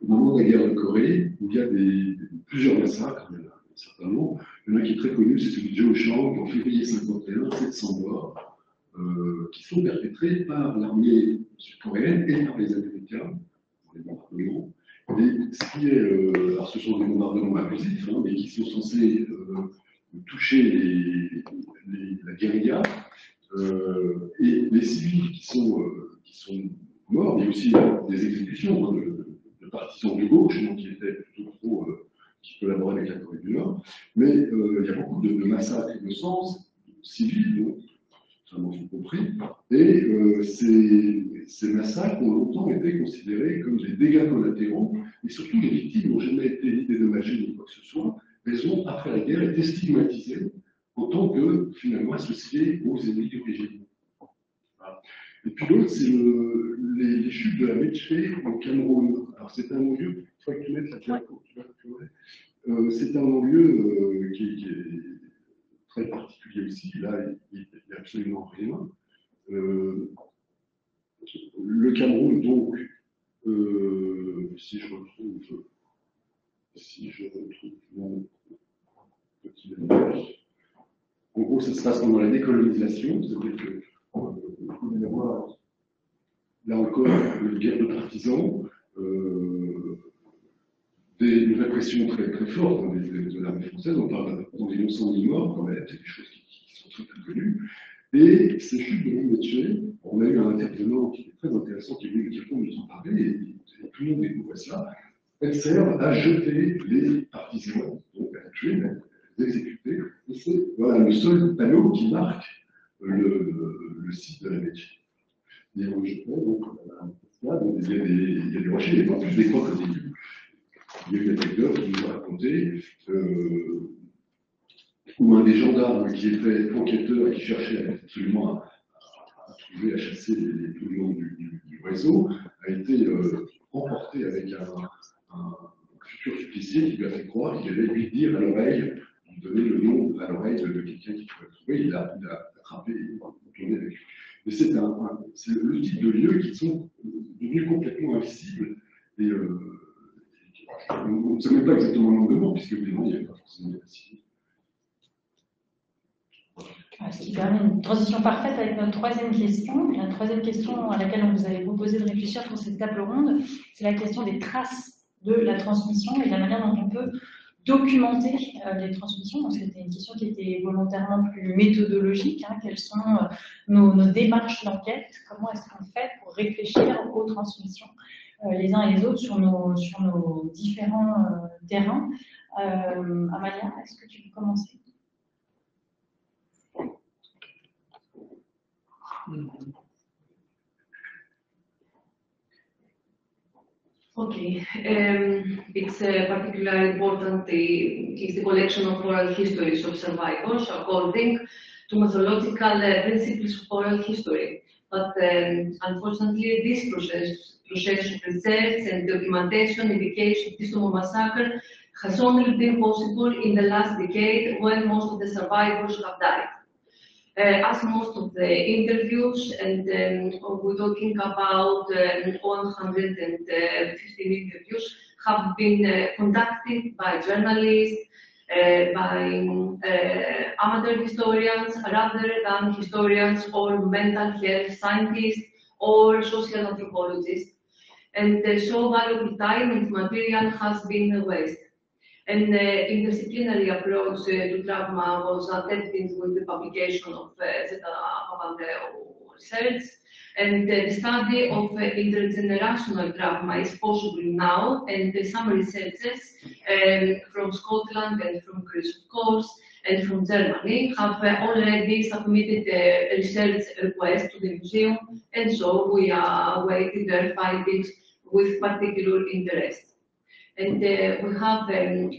au moment de la guerre de Corée, où il y a plusieurs massacres, il y en a un certain nombre. Il y en a un qui est très connu, c'est celui de Jeochang, en février 51, 700 morts, qui sont perpétrés par l'armée sud-coréenne et par les Américains, pour les bombardements. Et ce qui est, alors ce sont des bombardements abusifs, hein, mais qui sont censés toucher la guérilla, et les civils qui sont morts, mais aussi des exécutions hein, de partisans de gauche, donc qui étaient plutôt trop, qui collaboraient avec la Corée du Nord. Mais il y a beaucoup de massacres innocents, civils, donc, ça m'en suis compris, et ces massacres ont longtemps été considérés comme des dégâts collatéraux, et surtout les victimes n'ont jamais été dédommagées ni quoi que ce soit. Elles ont, après la guerre, été stigmatisées en tant que, finalement, associées aux ennemis du régime. Voilà. Et puis l'autre, c'est les chutes de la Meche au Cameroun. Alors c'est un non-lieu, il faudrait que tu mettes la carte. C'est un non-lieu qui est très particulier aussi. Là, il n'y a absolument rien. Le Cameroun, donc, si je retrouve mon petit langage, en gros, ça se passe pendant la décolonisation, c'est-à-dire que vous pouvez avoir, là encore, une guerre de partisans, une répression très, très forte hein, de l'armée française, on parle d'environ 100 000 morts quand même, c'est des choses qui sont très très connues. Et ces chutes de Meche, on a eu un intervenant qui est très intéressant, qui est venu dire qu'on nous en parlait, et tout le monde découvrait cela. Elles servent à jeter les partisans, donc à tuer, à les exécuter. Et c'est voilà, le seul panneau qui marque le site de la Meche. Et on jetait, donc, il y a des rochers, il y a pas plus des crocodiles. Il y a eu une anecdote qui nous a raconté où un des gendarmes qui était enquêteur et qui cherchait absolument à trouver, à chasser tout le long du réseau, a été emporté avec un futur supplicié qui lui a fait croire qu'il allait lui dire à l'oreille, lui donner le nom à l'oreille de quelqu'un qui pouvait le trouver. Il a attrapé et tourné avec lui. Mais c'est le type de lieux qui sont devenus complètement invisibles. Et on ne sait même pas exactement le nombre de morts, puisque évidemment, il n'y avait pas forcément de civils.
Ce qui permet une transition parfaite avec notre troisième question. La troisième question à laquelle on vous avait proposé de réfléchir pour cette table ronde, c'est la question des traces de la transmission et de la manière dont on peut documenter les transmissions. C'était une question qui était volontairement plus méthodologique. Hein. Quelles sont nos démarches d'enquête? Comment est-ce qu'on fait pour réfléchir aux transmissions les uns et les autres sur nos différents terrains? Amalia, est-ce que tu peux commencer?
Okay, it's particularly important is the collection of oral histories of survivors according to methodological principles of oral history. But unfortunately, this process of research and documentation in the case of this massacre has only been possible in the last decade when most of the survivors have died. As most of the interviews, and we're talking about 115 interviews, have been conducted by journalists, by amateur historians, rather than historians or mental health scientists or social anthropologists. And so valuable time and material has been wasted. An interdisciplinary approach to trauma was attempted with the publication of Zeta Papandreou research, and the study of intergenerational trauma is possible now, and some researchers from Scotland and from Greece, of course, and from Germany have already submitted a research request to the museum, and so we are awaiting their findings with particular interest. And we have a